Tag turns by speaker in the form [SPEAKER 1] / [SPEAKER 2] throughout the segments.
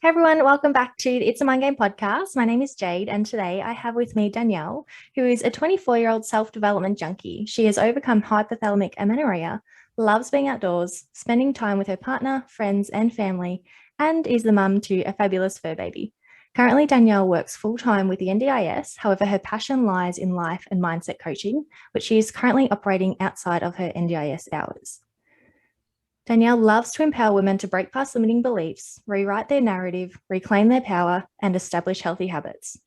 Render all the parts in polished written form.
[SPEAKER 1] Hey everyone, welcome back to the It's a Mind Game podcast. My name is Jade, and today I have with me Danielle, who is a 24-year-old self-development junkie. She has overcome hypothalamic amenorrhea, loves being outdoors, spending time with her partner, friends, and family, and is the mum to a fabulous fur baby. Currently, Danielle works full-time with the NDIS. However, her passion lies in life and mindset coaching, which she is currently operating outside of her NDIS hours. Danielle loves to empower women to break past limiting beliefs, rewrite their narrative, reclaim their power, and establish healthy habits.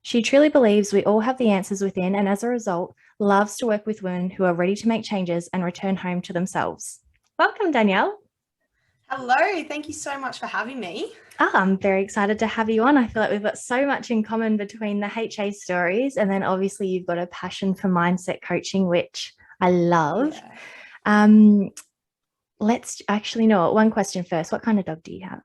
[SPEAKER 1] She truly believes we all have the answers within, and as a result, loves to work with women who are ready to make changes and return home to themselves. Welcome, Danielle.
[SPEAKER 2] Hello, thank you so much for having me.
[SPEAKER 1] I'm very excited to have you on. I feel like we've got so much in common between the HA stories, and then obviously you've got a passion for mindset coaching, which I love.
[SPEAKER 2] Yeah.
[SPEAKER 1] Let's actually know one question first. What kind of dog do you have?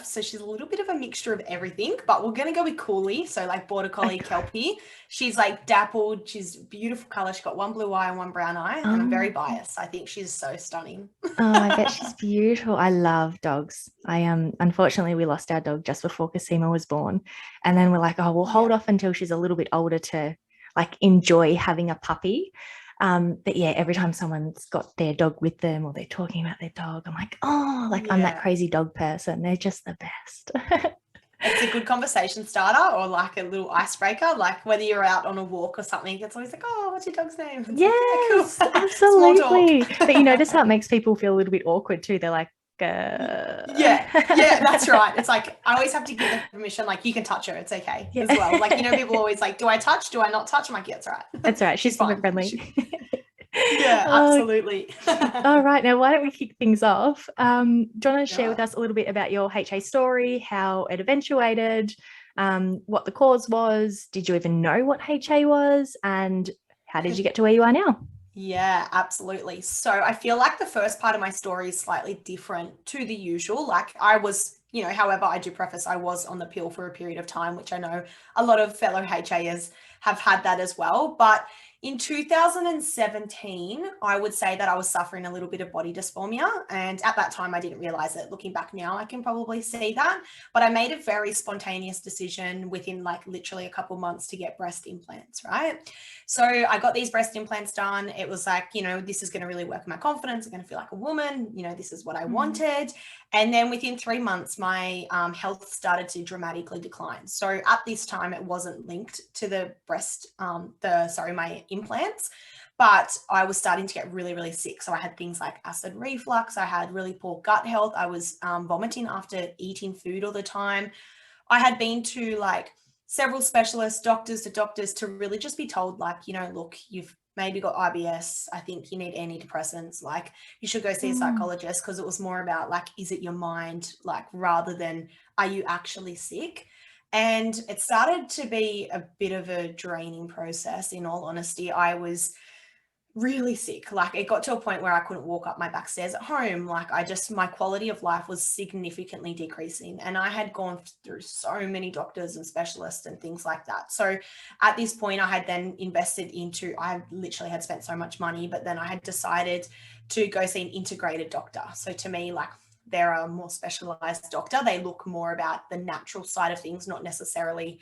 [SPEAKER 2] So she's a little bit of a mixture of everything, but we're going to go with Cooley. So like Border Collie Kelpie. She's like dappled. She's beautiful color. She's got one blue eye and one brown eye. And I'm very biased. I think she's so stunning.
[SPEAKER 1] I bet she's beautiful. I love dogs. Unfortunately we lost our dog just before Cosima was born. And then we're like, oh, we'll hold off until she's a little bit older to like enjoy having a puppy. But yeah, every time someone's got their dog with them or they're talking about their dog, I'm like, oh, like I'm that crazy dog person. They're just the best.
[SPEAKER 2] It's a good conversation starter or like a little icebreaker, like whether you're out on a walk or something, it's always like, oh, what's your dog's name? It's
[SPEAKER 1] Yes,
[SPEAKER 2] like, yeah, cool.
[SPEAKER 1] absolutely. But you notice how it makes people feel a little bit awkward too. They're like,
[SPEAKER 2] yeah, that's right. It's like I always have to give them permission, like you can touch her, it's okay as well. Like, people always like, do I touch? Do I not touch? I'm like, yeah, it's all right.
[SPEAKER 1] That's all right. She's super friendly.
[SPEAKER 2] Yeah, absolutely.
[SPEAKER 1] All right. Now, why don't we kick things off? Do you want to share with us a little bit about your HA story, how it eventuated, what the cause was? Did you even know what HA was? And how did you get to where you are now?
[SPEAKER 2] Yeah, absolutely. So I feel like the first part of my story is slightly different to the usual. Like I was, however, I do preface I was on the pill for a period of time, which I know a lot of fellow HAs have had that as well. But in 2017, I would say that I was suffering a little bit of body dysmorphia. And at that time, I didn't realize it. Looking back now, I can probably see that. But I made a very spontaneous decision within like literally a couple months to get breast implants, right? So I got these breast implants done. It was like, this is going to really work my confidence. I'm going to feel like a woman. This is what I wanted. And then within 3 months, my health started to dramatically decline. So at this time, it wasn't linked to the my implants, but I was starting to get really, really sick. So I had things like acid reflux. I had really poor gut health. I was vomiting after eating food all the time. I had been to like several specialists, doctors to really just be told like, look, you've maybe got IBS. I think you need antidepressants. Like you should go see a psychologist, because it was more about like, is it your mind? Like rather than are you actually sick? And it started to be a bit of a draining process. In all honesty, I was really sick. Like it got to a point where I couldn't walk up my back stairs at home. Like my quality of life was significantly decreasing. And I had gone through so many doctors and specialists and things like that. So at this point, I had then I literally had spent so much money, but then I had decided to go see an integrated doctor. So to me, like they're a more specialized doctor. They look more about the natural side of things, not necessarily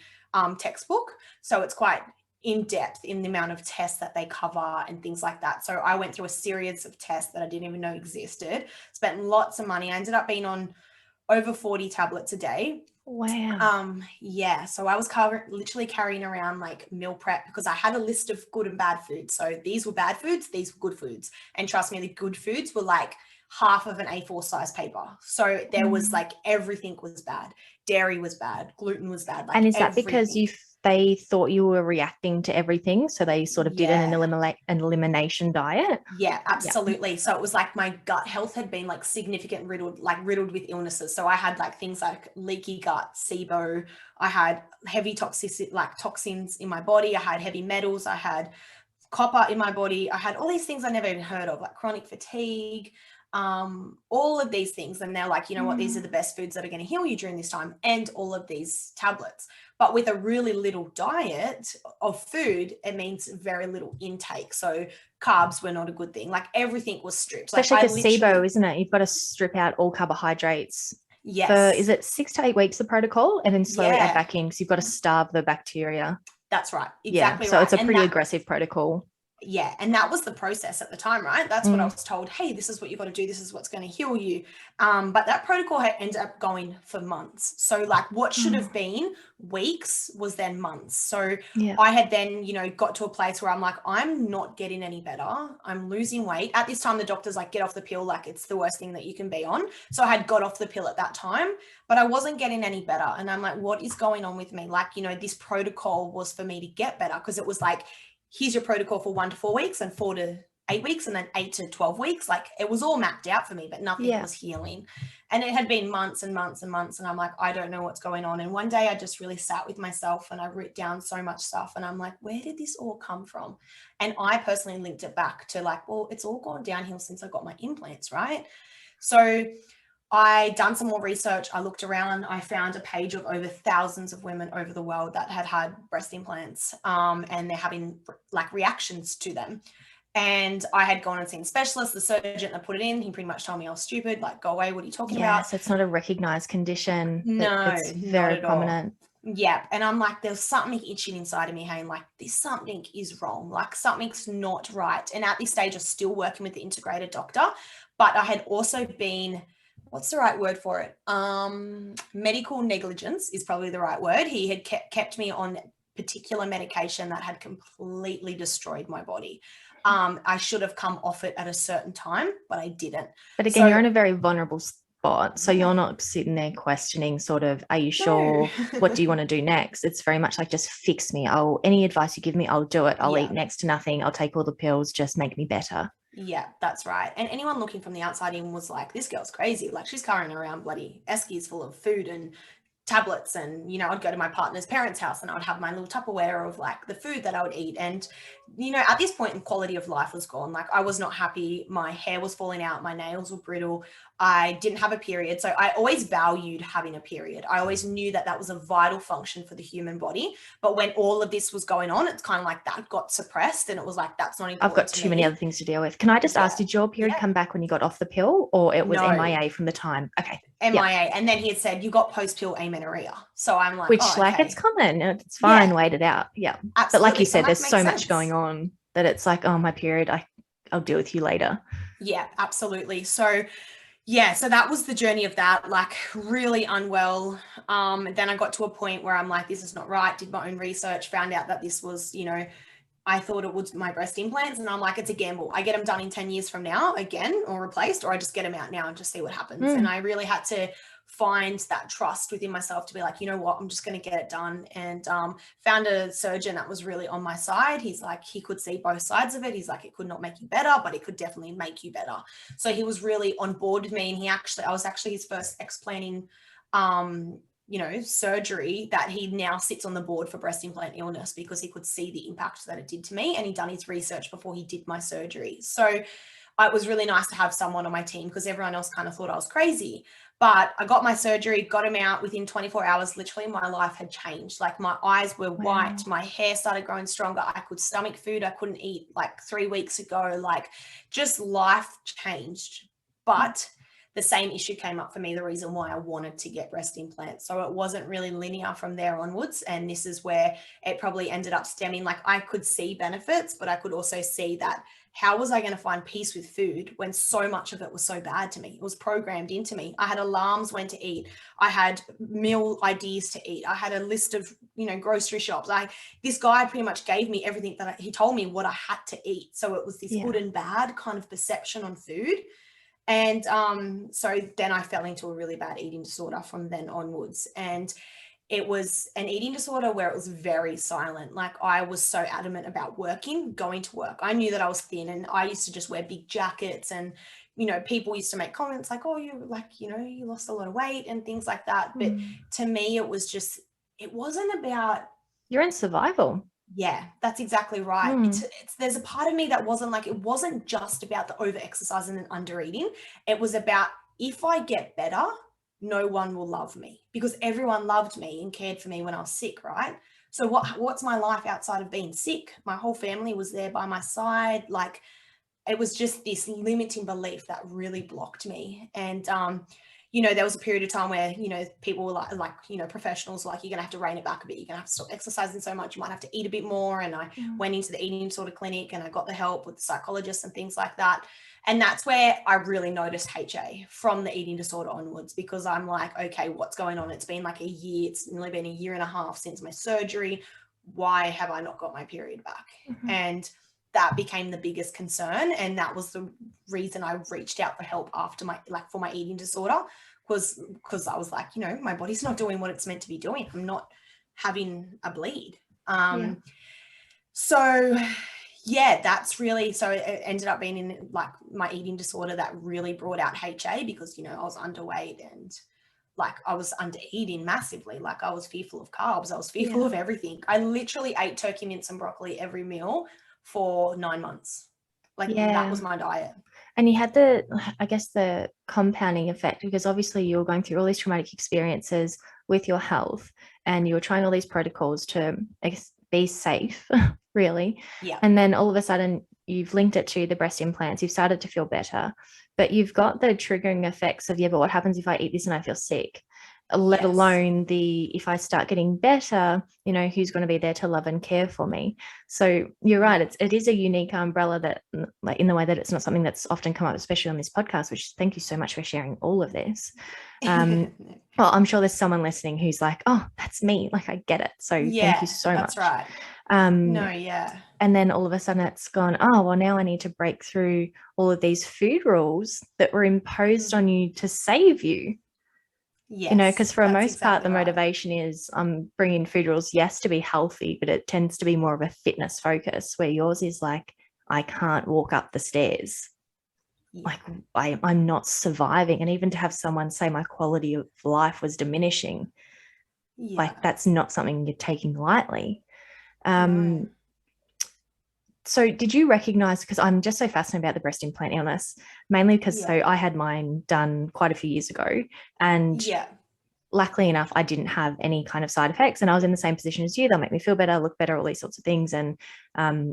[SPEAKER 2] textbook. So it's quite in depth in the amount of tests that they cover and things like that. So I went through a series of tests that I didn't even know existed, spent lots of money. I ended up being on over 40 tablets a day.
[SPEAKER 1] Wow.
[SPEAKER 2] So I was literally carrying around like meal prep, because I had a list of good and bad foods. So these were bad foods, these were good foods. And trust me, the good foods were like half of an A4 size paper. So there was like everything was bad. Dairy was bad, gluten was bad. Like,
[SPEAKER 1] and is that because they thought you were reacting to everything, so they sort of did an elimination diet?
[SPEAKER 2] Yeah, absolutely. Yep. So it was like my gut health had been like riddled with illnesses. So I had like things like leaky gut, SIBO. I had heavy toxicity, like toxins in my body. I had heavy metals. I had copper in my body. I had all these things I never even heard of, like chronic fatigue. all of these things. And they're like, you know what, these are the best foods that are going to heal you during this time, and all of these tablets. But with a really little diet of food, it means very little intake. So carbs were not a good thing. Like everything was stripped.
[SPEAKER 1] Especially
[SPEAKER 2] like
[SPEAKER 1] because SIBO, isn't it? You've got to strip out all carbohydrates.
[SPEAKER 2] Yes.
[SPEAKER 1] For, is it 6 to 8 weeks, the protocol? And then slowly add back in because you've got to starve the bacteria.
[SPEAKER 2] That's right. Exactly.
[SPEAKER 1] So
[SPEAKER 2] right.
[SPEAKER 1] It's a pretty aggressive protocol.
[SPEAKER 2] Yeah. And that was the process at the time, right? That's what I was told. Hey, this is what you've got to do. This is what's going to heal you. But that protocol had ended up going for months. So like what should have been weeks was then months. So I had then, you know, got to a place where I'm like, I'm not getting any better. I'm losing weight. At this time, the doctor's like, get off the pill. Like it's the worst thing that you can be on. So I had got off the pill at that time, but I wasn't getting any better. And I'm like, what is going on with me? Like, you know, this protocol was for me to get better, because it was like, here's your protocol for 1 to 4 weeks and 4 to 8 weeks and then 8 to 12 weeks. Like it was all mapped out for me, but nothing was healing. And it had been months and months and months. And I'm like, I don't know what's going on. And one day I just really sat with myself and I wrote down so much stuff. And I'm like, where did this all come from? And I personally linked it back to like, well, it's all gone downhill since I got my implants, right? So I done some more research. I looked around. I found a page of over thousands of women over the world that had breast implants, and they're having like reactions to them. And I had gone and seen specialists. The surgeon that put it in, he pretty much told me I was stupid. Like, go away. What are you talking about?
[SPEAKER 1] Yes, it's not a recognized condition.
[SPEAKER 2] No,
[SPEAKER 1] it's very prominent.
[SPEAKER 2] Yeah. And I'm like, there's something itching inside of me, hey, like this something is wrong. Like something's not right. And at this stage, I was still working with the integrated doctor, but I had also been, what's the right word for it? Medical negligence is probably the right word. He had kept me on particular medication that had completely destroyed my body. I should have come off it at a certain time, but I didn't.
[SPEAKER 1] But again, you're in a very vulnerable spot. So you're not sitting there questioning sort of, are you sure? What do you want to do next? It's very much like, just fix me. Any advice you give me, I'll do it. I'll eat next to nothing. I'll take all the pills. Just make me better.
[SPEAKER 2] Yeah, that's right. And anyone looking from the outside in was like, this girl's crazy. Like she's carrying around bloody eskies full of food and tablets. And, you know, I'd go to my partner's parents' house and I would have my little Tupperware of like the food that I would eat. And, you know, at this point in quality of life was gone. Like I was not happy. My hair was falling out. My nails were brittle. I didn't have a period. So I always valued having a period. I always knew that that was a vital function for the human body. But when all of this was going on, it's kind of like that got suppressed and it was like, that's not important.
[SPEAKER 1] I've got too many other things to deal with. Can I just ask, did your period come back when you got off the pill, or it was MIA from the time? Okay.
[SPEAKER 2] MIA. And then he had said, you got post-pill amenorrhea. So I'm like,
[SPEAKER 1] which it's common. It's fine. Wait it out. Yeah. Absolutely. But like you said, there's so much going on that it's like, oh, my period, I'll deal with you later.
[SPEAKER 2] Yeah, absolutely. So yeah, so that was the journey of that, like really unwell. Then I got to a point where I'm like, this is not right. Did my own research, found out that this was, you know, I thought it was my breast implants, and I'm like, it's a gamble. I get them done in 10 years from now again, or replaced, or I just get them out now and just see what happens. And I really had to find that trust within myself to be like, you know what, I'm just going to get it done. And found a surgeon that was really on my side. He's like, he could see both sides of it. He's like, it could not make you better, but it could definitely make you better. So he was really on board with me. And I was actually his first explaining you know, surgery, that he now sits on the board for breast implant illness, because he could see the impact that it did to me, and he'd done his research before he did my surgery. So it was really nice to have someone on my team, because everyone else kind of thought I was crazy. But I got my surgery, got him out within 24 hours. Literally, my life had changed. Like my eyes were white. My hair started growing stronger. I could stomach food I couldn't eat like 3 weeks ago. Like just life changed. But the same issue came up for me, the reason why I wanted to get breast implants. So it wasn't really linear from there onwards. And this is where it probably ended up stemming. Like I could see benefits, but I could also see that how was I going to find peace with food when so much of it was so bad to me? It was programmed into me. I had alarms when to eat. I had meal ideas to eat. I had a list of, you know, grocery shops. This guy pretty much gave me everything that he told me what I had to eat. So it was this good and bad kind of perception on food. And so then I fell into a really bad eating disorder from then onwards. And it was an eating disorder where it was very silent. Like I was so adamant about going to work. I knew that I was thin, and I used to just wear big jackets, and, you know, people used to make comments like, oh, you like, you know, you lost a lot of weight and things like that. But to me, it was just, it wasn't about.
[SPEAKER 1] You're in survival.
[SPEAKER 2] Yeah, that's exactly right.
[SPEAKER 1] Mm.
[SPEAKER 2] There's a part of me that wasn't like, it wasn't just about the over exercising and under eating. It was about, if I get better, no one will love me, because everyone loved me and cared for me when I was sick, right? So what's my life outside of being sick? My whole family was there by my side. Like, it was just this limiting belief that really blocked me. And there was a period of time where, people were like, professionals were like, you're gonna have to rein it back a bit. You're gonna have to stop exercising so much. You might have to eat a bit more. And I went into the eating disorder clinic, and I got the help with the psychologist and things like that. And that's where I really noticed HA, from the eating disorder onwards, because I'm like, okay, what's going on? It's been like a year. It's nearly been a year and a half since my surgery. Why have I not got my period back?
[SPEAKER 1] Mm-hmm.
[SPEAKER 2] And that became the biggest concern. And that was the reason I reached out for help after for my eating disorder, was because I was like, my body's not doing what it's meant to be doing. I'm not having a bleed. So yeah, that's really, so it ended up being in like my eating disorder that really brought out HA, because, I was underweight, and like I was under eating massively. Like, I was fearful of carbs. I was fearful of everything. I literally ate turkey mince and broccoli every meal for 9 months. Like, that was my diet.
[SPEAKER 1] And you had the compounding effect, because obviously you were going through all these traumatic experiences with your health, and you were trying all these protocols to, I guess, be safe, really.
[SPEAKER 2] Yeah.
[SPEAKER 1] And then all of a sudden you've linked it to the breast implants. You've started to feel better, but you've got the triggering effects of, but what happens if I eat this and I feel sick? Let alone if I start getting better, who's going to be there to love and care for me? So you're right. It is a unique umbrella, that, like, in the way that it's not something that's often come up, especially on this podcast, which, thank you so much for sharing all of this. Well, I'm sure there's someone listening who's like, oh, that's me. Like, I get it. So thank you so much.
[SPEAKER 2] That's right.
[SPEAKER 1] And then all of a sudden it's gone, oh, well, now I need to break through all of these food rules that were imposed on you to save you.
[SPEAKER 2] Yes,
[SPEAKER 1] because for the most part, the motivation is bringing food rules, yes, to be healthy, but it tends to be more of a fitness focus, where yours is like, I can't walk up the stairs. Like, I'm not surviving. And even to have someone say my quality of life was diminishing, like, that's not something you're taking lightly.
[SPEAKER 2] No.
[SPEAKER 1] So did you recognize, because I'm just so fascinated about the breast implant illness, mainly because so I had mine done quite a few years ago, and luckily enough, I didn't have any kind of side effects, and I was in the same position as you. They'll make me feel better, look better, all these sorts of things. And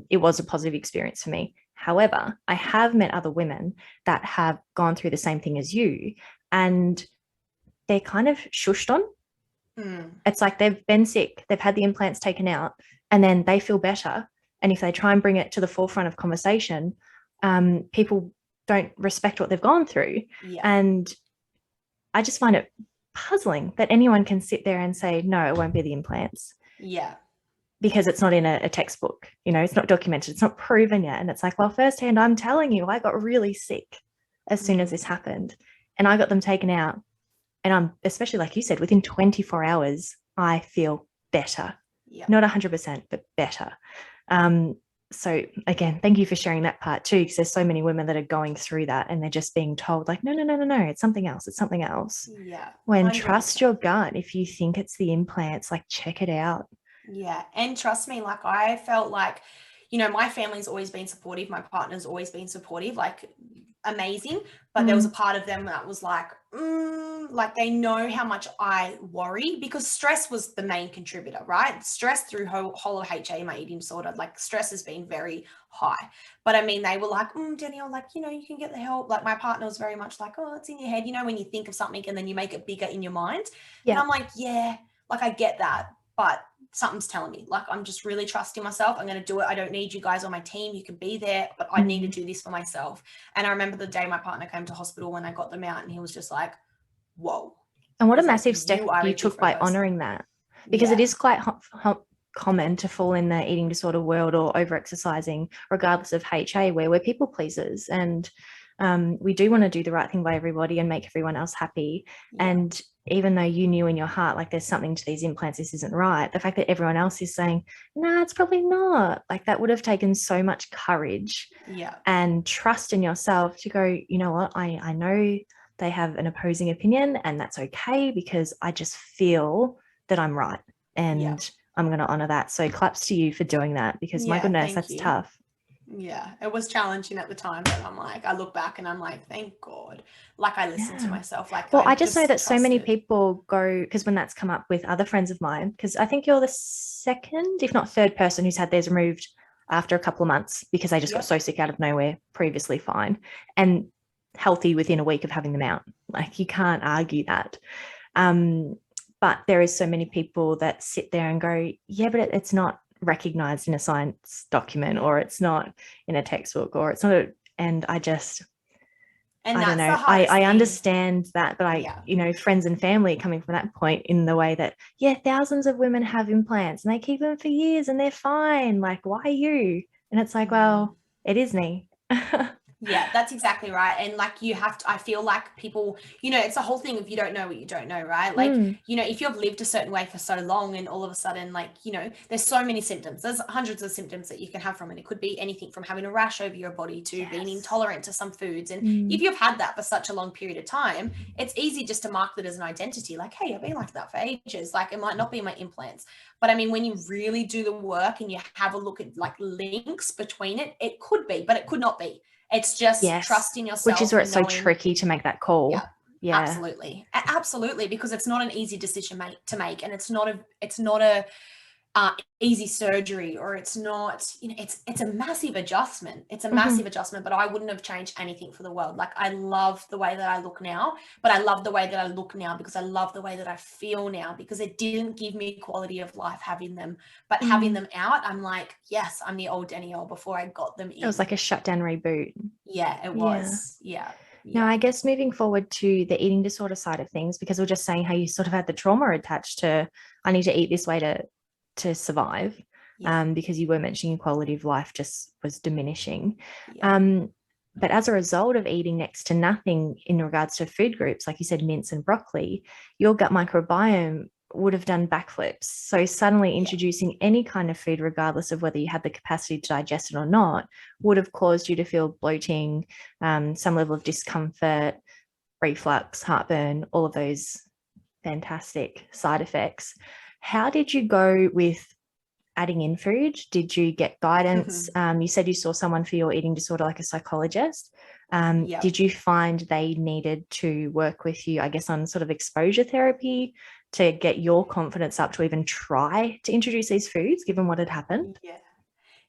[SPEAKER 1] it was a positive experience for me. However, I have met other women that have gone through the same thing as you, and they're kind of shushed on. It's like they've been sick, they've had the implants taken out, and then they feel better. And if they try and bring it to the forefront of conversation, people don't respect what they've gone through. And I just find it puzzling that anyone can sit there and say, no, it won't be the implants. Because it's not in a textbook, it's not documented, it's not proven yet. And it's like, well, firsthand, I'm telling you, I got really sick as soon as this happened, and I got them taken out. And I'm, especially like you said, within 24 hours, I feel better. Not 100%, but better. So again, thank you for sharing that part too, because there's so many women that are going through that, and they're just being told like, no, it's something else. It's something else. When 100%. Trust your gut. If you think it's the implants, like, check it out.
[SPEAKER 2] And trust me, like, I felt like, my family's always been supportive. My partner's always been supportive, like, amazing. But there was a part of them that was like, like, they know how much I worry, because stress was the main contributor, right? Stress through whole of HA, my eating disorder, like, stress has been very high. But I mean, they were like, Danielle, like, you can get the help. Like, my partner was very much like, oh, it's in your head, when you think of something and then you make it bigger in your mind. And I'm like, yeah, like, I get that, but something's telling me, like, I'm just really trusting myself. I'm going to do it. I don't need you guys on my team. You can be there, but I need to do this for myself. And I remember the day my partner came to hospital when I got them out, and he was just like, whoa.
[SPEAKER 1] And what a massive step you took by honoring that, because it is quite common to fall in the eating disorder world, or over exercising, regardless of HA, where we're people pleasers, and we do want to do the right thing by everybody and make everyone else happy. And even though you knew in your heart, like, there's something to these implants, this isn't right, the fact that everyone else is saying, no, it's probably not, like, that would have taken so much courage and trust in yourself to go, you know what, I know they have an opposing opinion, and that's okay, because I just feel that I'm right, and I'm going to honor that. So claps to you for doing that, because my
[SPEAKER 2] Yeah,
[SPEAKER 1] goodness,
[SPEAKER 2] thank
[SPEAKER 1] that's
[SPEAKER 2] you.
[SPEAKER 1] tough.
[SPEAKER 2] Yeah, it was challenging at the time, but I'm like, I look back and I'm like, thank God. Like I listened to
[SPEAKER 1] Yeah.
[SPEAKER 2] myself. Like
[SPEAKER 1] Well,
[SPEAKER 2] I
[SPEAKER 1] I just know
[SPEAKER 2] just
[SPEAKER 1] that so many
[SPEAKER 2] trusted.
[SPEAKER 1] people go, because when that's come up with other friends of mine, because I think you're the second, if not third person who's had theirs removed after a couple of months because they just got
[SPEAKER 2] Yep.
[SPEAKER 1] so sick out of nowhere, previously fine and healthy within a week of having them out. Like you can't argue that. Um, but there is so many people that sit there and go, yeah, but it's not recognized in a science document, or it's not in a textbook, or it's not and
[SPEAKER 2] And
[SPEAKER 1] I don't
[SPEAKER 2] that's the
[SPEAKER 1] know.
[SPEAKER 2] hardest
[SPEAKER 1] I
[SPEAKER 2] thing.
[SPEAKER 1] understand that, but
[SPEAKER 2] Yeah.
[SPEAKER 1] friends and family coming from that point in the way that, yeah, thousands of women have implants and they keep them for years and they're fine. Like, why you? And it's like, well, it is me.
[SPEAKER 2] Yeah, that's exactly right. And like you have to, I feel like people, it's a whole thing of you don't know what you don't know, right? Like, if you've lived a certain way for so long and all of a sudden, like, there's so many symptoms. There's hundreds of symptoms that you can have from it. It could be anything from having a rash over your body to being intolerant to some foods. And if you've had that for such a long period of time, it's easy just to mark that as an identity. Like, hey, I've been like that for ages. Like, it might not be my implants. But I mean, when you really do the work and you have a look at like links between it, it could be, but it could not be. It's just
[SPEAKER 1] Yes.
[SPEAKER 2] trusting
[SPEAKER 1] Which is
[SPEAKER 2] yourself
[SPEAKER 1] where
[SPEAKER 2] and
[SPEAKER 1] it's so
[SPEAKER 2] knowing.
[SPEAKER 1] tricky to make that call.
[SPEAKER 2] Yeah,
[SPEAKER 1] Yeah.
[SPEAKER 2] absolutely, because it's not an easy decision to make, and it's not a easy surgery, or it's not, it's a massive adjustment. It's a massive adjustment, but I wouldn't have changed anything for the world. Like I love the way that I look now, but I love the way that I look now because I love the way that I feel now, because it didn't give me quality of life having them, but having them out, I'm like, yes, I'm the old Danielle before I got them in.
[SPEAKER 1] It was like a shutdown reboot.
[SPEAKER 2] Yeah, it was. Yeah.
[SPEAKER 1] Now, I guess moving forward to the eating disorder side of things, because we're just saying how you sort of had the trauma attached to, I need to eat this way to survive, because you were mentioning quality of life just was diminishing. But as a result of eating next to nothing in regards to food groups, like you said, mince and broccoli, your gut microbiome would have done backflips. So suddenly introducing any kind of food, regardless of whether you had the capacity to digest it or not, would have caused you to feel bloating, some level of discomfort, reflux, heartburn, all of those fantastic side effects. How did you go with adding in food? Did you get guidance? You said you saw someone for your eating disorder, like a psychologist. Did you find they needed to work with you, I guess, on sort of exposure therapy to get your confidence up to even try to introduce these foods, given what had happened?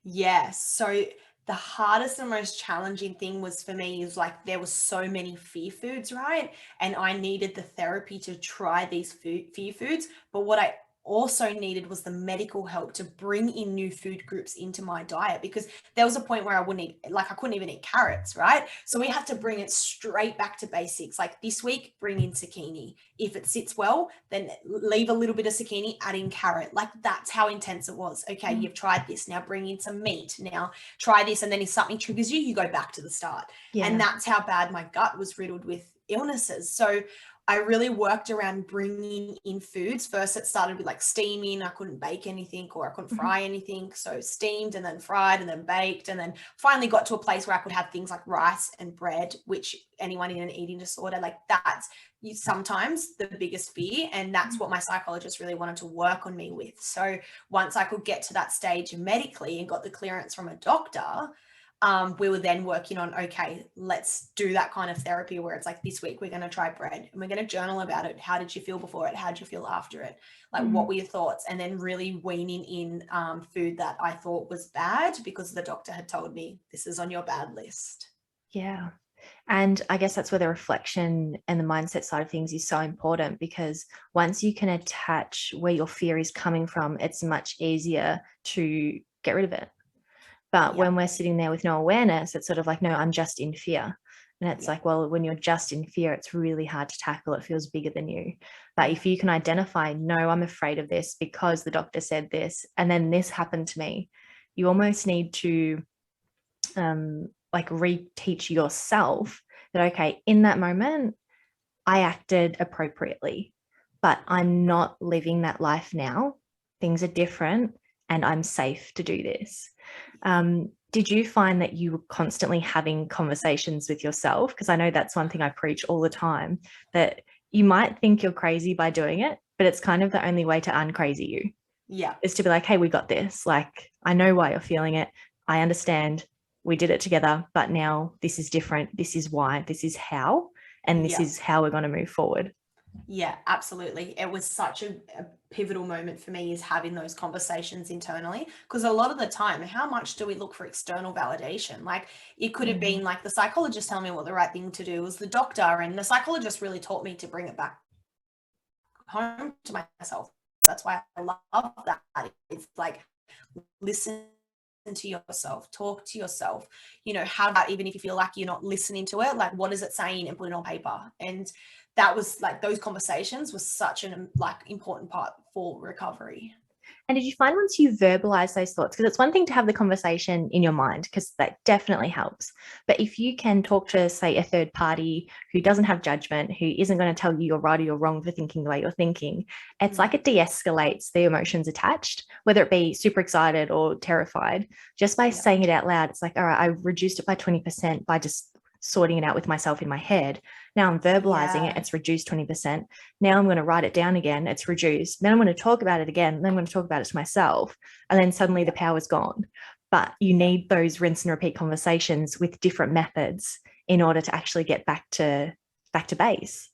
[SPEAKER 2] Yeah. So the hardest and most challenging thing was for me is like there was so many fear foods, right? And I needed the therapy to try these fear foods. But what I also needed was the medical help to bring in new food groups into my diet, because there was a point where I couldn't even eat carrots, right? So we had to bring it straight back to basics. Like this week, bring in zucchini. If it sits well, then leave a little bit of zucchini, add in carrot. Like that's how intense it was. Okay, you've tried this. Now bring in some meat. Now try this. And then if something triggers you, you go back to the start. And that's how bad my gut was riddled with illnesses. So I really worked around bringing in foods. First, it started with like steaming. I couldn't bake anything or I couldn't fry anything. So steamed and then fried and then baked, and then finally got to a place where I could have things like rice and bread, which anyone in an eating disorder, like that's sometimes the biggest fear. And that's what my psychologist really wanted to work on me with. So once I could get to that stage medically and got the clearance from a doctor, we were then working on, okay, let's do that kind of therapy where it's like this week we're going to try bread and we're going to journal about it. How did you feel before it? How did you feel after it? Like what were your thoughts? And then really weaning in food that I thought was bad because the doctor had told me this is on your bad list.
[SPEAKER 1] Yeah. And I guess that's where the reflection and the mindset side of things is so important, because once you can attach where your fear is coming from, it's much easier to get rid of it. But when we're sitting there with no awareness, it's sort of like, no, I'm just in fear. And it's like, well, when you're just in fear, it's really hard to tackle. It feels bigger than you. But if you can identify, no, I'm afraid of this because the doctor said this, and then this happened to me, you almost need to like reteach yourself that, okay, in that moment, I acted appropriately, but I'm not living that life now. Things are different and I'm safe to do this. Did you find that you were constantly having conversations with yourself? Because I know that's one thing I preach all the time, that you might think you're crazy by doing it, but it's kind of the only way to uncrazy you.
[SPEAKER 2] Yeah.
[SPEAKER 1] is to be like, hey, we got this. Like, I know why you're feeling it. I understand. We did it together, but now this is different. This is why. This is how. And this
[SPEAKER 2] Yeah.
[SPEAKER 1] is how we're going to move forward.
[SPEAKER 2] Yeah, absolutely. It was such a pivotal moment for me, is having those conversations internally, because a lot of the time, how much do we look for external validation? Like, it could have been like the psychologist telling me what the right thing to do, was the doctor, and the psychologist really taught me to bring it back home to myself. That's why I love that. It's like, listen to yourself, talk to yourself, how about, even if you feel like you're not listening to it, like, what is it saying, and put it on paper. And that was like, those conversations was such an like important part for recovery.
[SPEAKER 1] And did you find once you verbalize those thoughts, because it's one thing to have the conversation in your mind, because that definitely helps. But if you can talk to, say, a third party who doesn't have judgment, who isn't going to tell you you're right or you're wrong for thinking the way you're thinking, it's like it de-escalates the emotions attached, whether it be super excited or terrified. Just by saying it out loud, it's like, all right, I reduced it by 20% by just sorting it out with myself in my head. Now I'm verbalizing it, it's reduced 20%. Now I'm going to write it down again, it's reduced. Then I'm going to talk about it again. Then I'm going to talk about it to myself. And then suddenly the power's gone. But you need those rinse and repeat conversations with different methods in order to actually get back to base.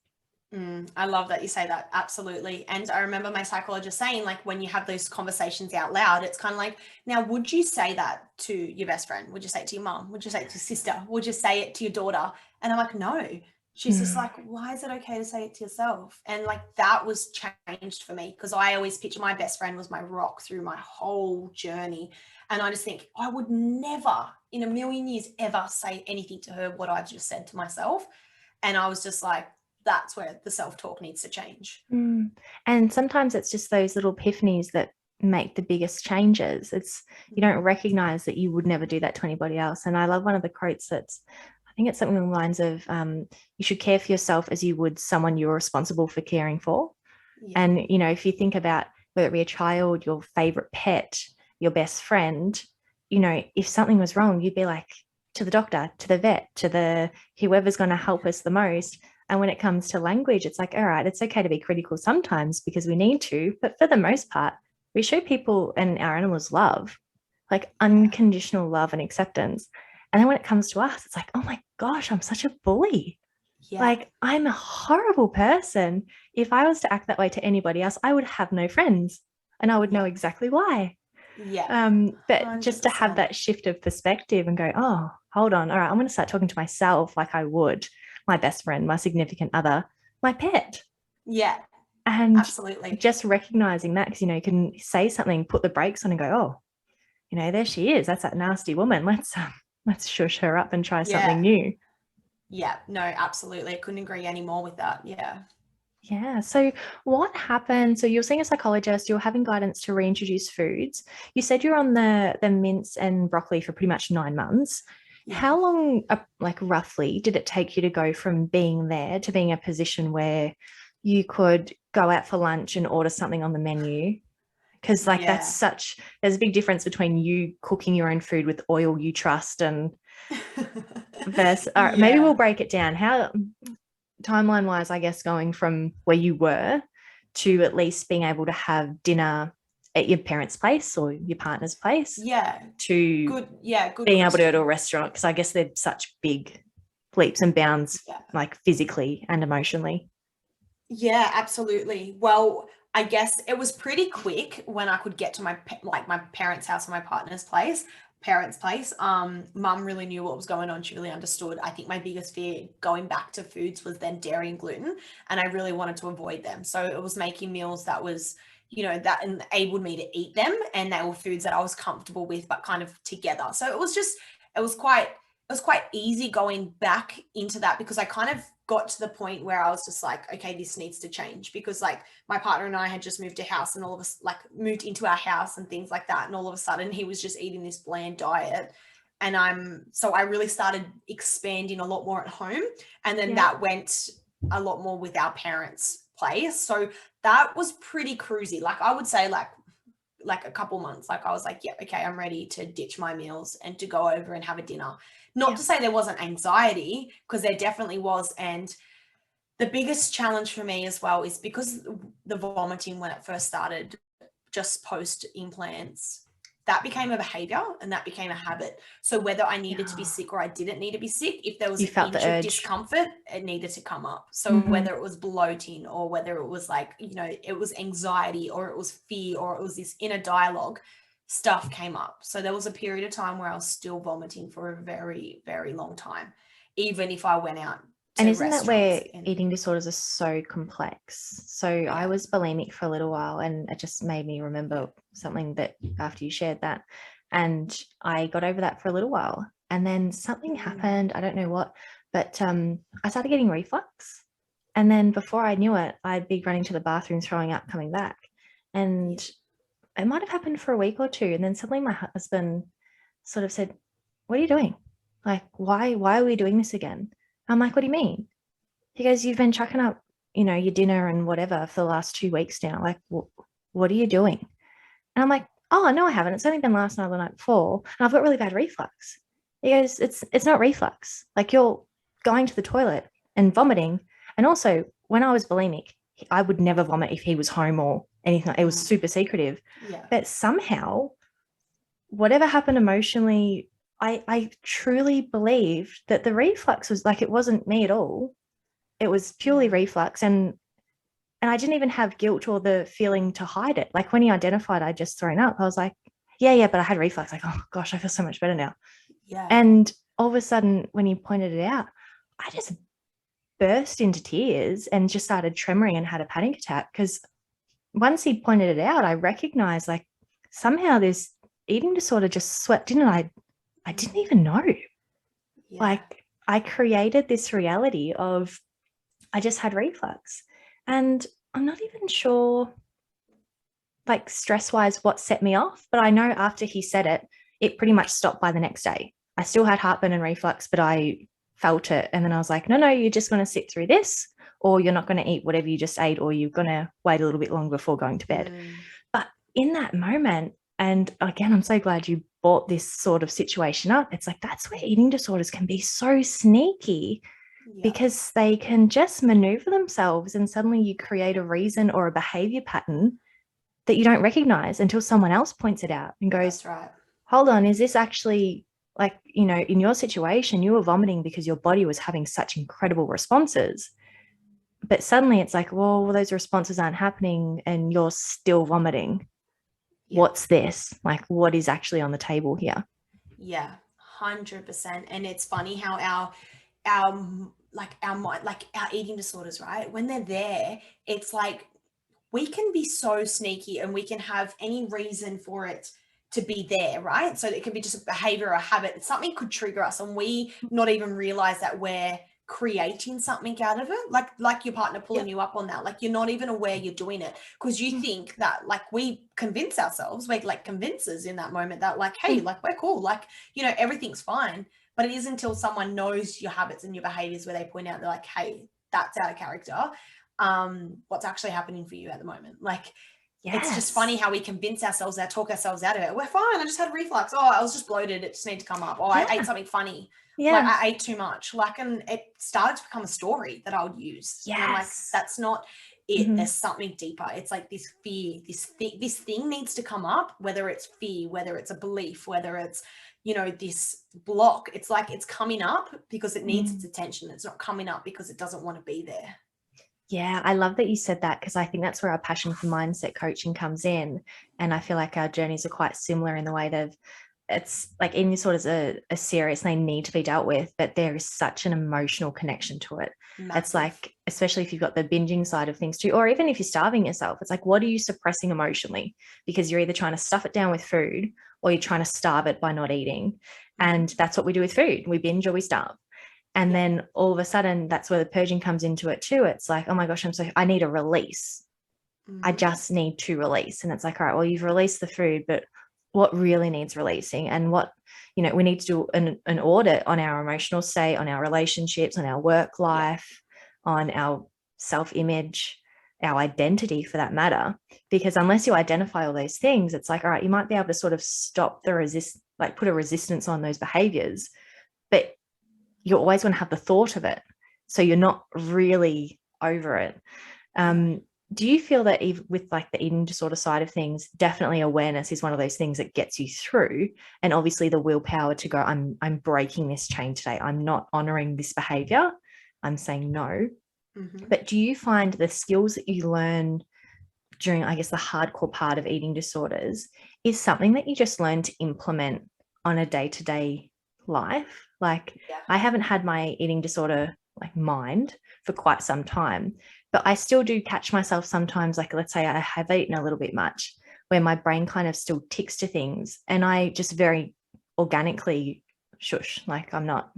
[SPEAKER 2] I love that you say that. Absolutely. And I remember my psychologist saying, like, when you have those conversations out loud, it's kind of like, now, would you say that to your best friend? Would you say it to your mom? Would you say it to your sister? Would you say it to your daughter? And I'm like, no. She's just like, why is it okay to say it to yourself? And like, that was changed for me, because I always picture my best friend was my rock through my whole journey. And I just think I would never in a million years ever say anything to her what I've just said to myself. And I was just like, that's where the self-talk needs to change.
[SPEAKER 1] And sometimes it's just those little epiphanies that make the biggest changes. It's, you don't recognize that you would never do that to anybody else. And I love one of the quotes that's, I think it's something along the lines of, you should care for yourself as you would someone you're responsible for caring for. And, if you think about whether it be a child, your favorite pet, your best friend, if something was wrong, you'd be like, to the doctor, to the vet, to the whoever's going to help us the most. And when it comes to language, it's like, all right, it's okay to be critical sometimes because we need to, but for the most part, we show people and our animals love, like unconditional love and acceptance. And then when it comes to us, it's like, oh my gosh, I'm such a bully. Like, I'm a horrible person. If I was to act that way to anybody else, I would have no friends, and I would know exactly why. But 100%. Just to have that shift of perspective and go, oh, hold on, all right, I'm going to start talking to myself like I would my best friend, my significant other, my pet. And absolutely, just recognizing that, because you can say something, put the brakes on and go, oh, there she is, that's that nasty woman, let's shush her up and try something new.
[SPEAKER 2] No, absolutely, I couldn't agree anymore with that.
[SPEAKER 1] So what happened? So you're seeing a psychologist, you're having guidance to reintroduce foods. You said you're on the mince and broccoli for pretty much 9 months. How long, like roughly, did it take you to go from being there to being a position where you could go out for lunch and order something on the menu? Because like there's a big difference between you cooking your own food with oil you trust and versus, all right, maybe we'll break it down. How, timeline wise, I guess, going from where you were to at least being able to have dinner at your parents' place or your partner's place, to good being able to go to a restaurant, because I guess they're such big leaps and bounds, like physically and emotionally.
[SPEAKER 2] Absolutely. Well, I guess it was pretty quick when I could get to my parents' house or my partner's place. Mum really knew what was going on. She really understood. I think my biggest fear going back to foods was then dairy and gluten, and I really wanted to avoid them. So it was making meals that was, that enabled me to eat them, and they were foods that I was comfortable with, but kind of together. So it was quite easy going back into that, because I kind of got to the point where I was just like, okay, this needs to change, because like my partner and I had just moved to house, and all of us like moved into our house and things like that. And all of a sudden he was just eating this bland diet. And so I really started expanding a lot more at home. And then that went a lot more with our parents' place. So that was pretty cruisy. Like I would say like a couple months, like I was like, yeah, okay, I'm ready to ditch my meals and to go over and have a dinner. Not to say there wasn't anxiety, because there definitely was. And the biggest challenge for me as well is because the vomiting, when it first started, just post implants, that became a behavior and that became a habit. So whether I needed to be sick or I didn't need to be sick, if there was
[SPEAKER 1] You
[SPEAKER 2] an
[SPEAKER 1] felt
[SPEAKER 2] inch
[SPEAKER 1] the
[SPEAKER 2] of
[SPEAKER 1] urge.
[SPEAKER 2] discomfort, it needed to come up. So whether it was bloating or whether it was like, you know, it was anxiety or it was fear or it was this inner dialogue, stuff came up. So there was a period of time where I was still vomiting for a very, very long time, even if I went out to
[SPEAKER 1] And isn't that where
[SPEAKER 2] restaurants
[SPEAKER 1] eating disorders are so complex? So I was bulimic for a little while, and it just made me remember something that after you shared that, and I got over that for a little while, and then something happened. I don't know what, but I started getting reflux, and then before I knew it, I'd be running to the bathroom, throwing up, coming back, and it might have happened for a week or two, and then suddenly my husband sort of said, "What are you doing? Like, why are we doing this again?" I'm like, "What do you mean?" He goes, "You've been chucking up, you know, your dinner and whatever for the last 2 weeks now. Like, what are you doing?" And I'm like, "Oh, no, I haven't. It's only been last night or the night before. And I've got really bad reflux." He goes, It's not reflux. Like, you're going to the toilet and vomiting. And also, when I was bulimic, I would never vomit if he was home or anything. It was super secretive.
[SPEAKER 2] Yeah.
[SPEAKER 1] But somehow, whatever happened emotionally, I truly believed that the reflux was like, it wasn't me at all. It was purely reflux. And I didn't even have guilt or the feeling to hide it. Like when he identified I'd just thrown up, I was like, yeah, but I had reflux. Like, oh gosh, I feel so much better now.
[SPEAKER 2] Yeah.
[SPEAKER 1] And all of a sudden, when he pointed it out, I just burst into tears and just started tremoring and had a panic attack. Because once he pointed it out, I recognized like somehow this eating disorder just swept in, and I didn't even know.
[SPEAKER 2] Yeah.
[SPEAKER 1] Like, I created this reality of I just had reflux. And I'm not even sure, like, stress-wise, what set me off, but I know after he said it, it pretty much stopped by the next day. I still had heartburn and reflux, but I felt it. And then I was like, no, you're just going to sit through this, or you're not going to eat whatever you just ate, or you're going to wait a little bit longer before going to bed. But in that moment, and again, I'm so glad you brought this sort of situation up. It's like, that's where eating disorders can be so sneaky, because they can just maneuver themselves, and suddenly you create a reason or a behavior pattern that you don't recognize until someone else points it out and goes,
[SPEAKER 2] That's right.
[SPEAKER 1] Hold on, is this actually, like, you know, in your situation, you were vomiting because your body was having such incredible responses. But suddenly it's like, well, those responses aren't happening and you're still vomiting. What's this? Like, what is actually on the table here?
[SPEAKER 2] Yeah, 100%. And it's funny how our mind, like our eating disorders, right? When they're there, it's like we can be so sneaky and we can have any reason for it to be there, right? So it can be just a behavior or a habit. Something could trigger us and we not even realize that we're creating something out of it, like your partner pulling you up on that. Like, you're not even aware you're doing it because you think that, like, we convince ourselves, we're like convincers in that moment that, like, hey, like, we're cool, like, you know, everything's fine. But it is until someone knows your habits and your behaviors where they point out, they're like, hey, that's out of character. What's actually happening for you at the moment? Like, it's just funny how we convince ourselves that, talk ourselves out of it. We're fine. I just had reflux. Oh, I was just bloated. It just needed to come up. Oh, I ate something funny. Like, I ate too much. Like, and it started to become a story that I would use. And I'm like, that's not it. There's something deeper. It's like this fear, this thing needs to come up, whether it's fear, whether it's a belief, whether it's, you know, this block. It's like it's coming up because it needs its attention. It's not coming up because it doesn't want to be there.
[SPEAKER 1] Yeah, I love that you said that, because I think that's where our passion for mindset coaching comes in. And I feel like our journeys are quite similar in the way that it's like eating disorders are serious and they need to be dealt with, but there is such an emotional connection to it.
[SPEAKER 2] Massive.
[SPEAKER 1] It's like, especially if you've got the binging side of things too, or even if you're starving yourself, it's like, what are you suppressing emotionally? Because you're either trying to stuff it down with food or you're trying to starve it by not eating. And that's what we do with food. We binge or we starve. And then all of a sudden, that's where the purging comes into it too. It's like, oh my gosh, I need a release. I just need to release. And it's like, all right, well, you've released the food, but what really needs releasing? And what, you know, we need to do an audit on our emotional state, on our relationships, on our work life, on our self-image, our identity for that matter. Because unless you identify all those things, it's like, all right, you might be able to sort of stop like put a resistance on those behaviors, but you always want to have the thought of it. So you're not really over it. do you feel that even with like the eating disorder side of things, definitely awareness is one of those things that gets you through, and obviously the willpower to go, I'm breaking this chain today. I'm not honoring this behavior. I'm saying no.
[SPEAKER 2] Mm-hmm.
[SPEAKER 1] But do you find the skills that you learn during, I guess, the hardcore part of eating disorders is something that you just learn to implement on a day-to-day life? Like, I haven't had my eating disorder like mind for quite some time, but I still do catch myself sometimes, like let's say I have eaten a little bit much, where my brain kind of still ticks to things, and I just very organically shush, like I'm not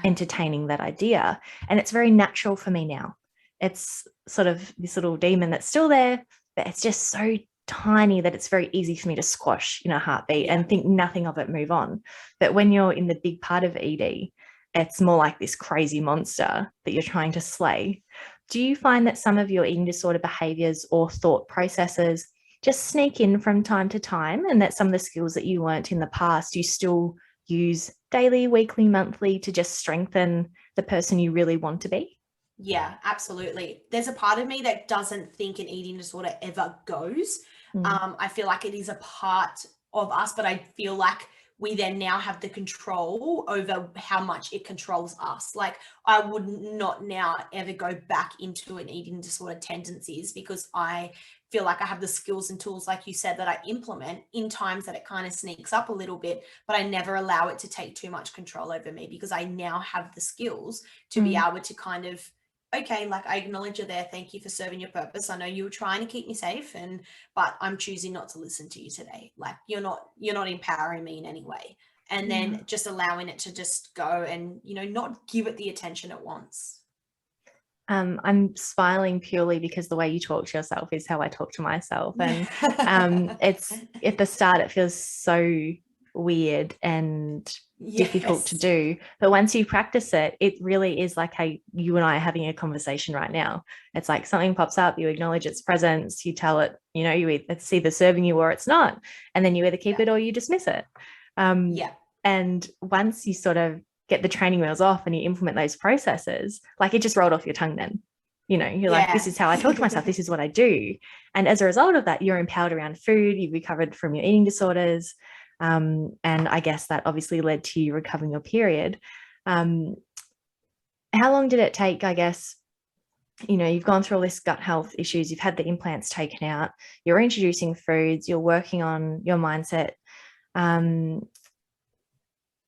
[SPEAKER 1] entertaining that idea. And it's very natural for me now. It's sort of this little demon that's still there, but it's just so tiny that it's very easy for me to squash in a heartbeat and think nothing of it, move on. But when you're in the big part of ED, it's more like this crazy monster that you're trying to slay. Do you find that some of your eating disorder behaviors or thought processes just sneak in from time to time, and that some of the skills that you learnt in the past you still use daily, weekly, monthly to just strengthen the person you really want to be?
[SPEAKER 2] Yeah, absolutely. There's a part of me that doesn't think an eating disorder ever goes. I feel like it is a part of us, but I feel like we then now have the control over how much it controls us. Like, I would not now ever go back into an eating disorder tendencies, because I feel like I have the skills and tools, like you said, that I implement in times that it kind of sneaks up a little bit, but I never allow it to take too much control over me, because I now have the skills to be able to kind of, okay, like, I acknowledge you're there. Thank you for serving your purpose. I know you were trying to keep me safe, but I'm choosing not to listen to you today. Like, you're not empowering me in any way. And then just allowing it to just go and, not give it the attention it wants.
[SPEAKER 1] I'm smiling purely because the way you talk to yourself is how I talk to myself. And it's at the start, it feels so weird and difficult to do. But once you practice it, it really is like how you and I are having a conversation right now. It's like something pops up, you acknowledge its presence, you tell it, it's either serving you or it's not. And then you either keep it or you dismiss it. And once you sort of get the training wheels off and you implement those processes, like, it just rolled off your tongue then. You're like, this is how I talk to myself. This is what I do. And as a result of that, you're empowered around food. You've recovered from your eating disorders. And I guess that obviously led to you recovering your period. How long did it take, I guess, you've gone through all this gut health issues, you've had the implants taken out, you're introducing foods, you're working on your mindset.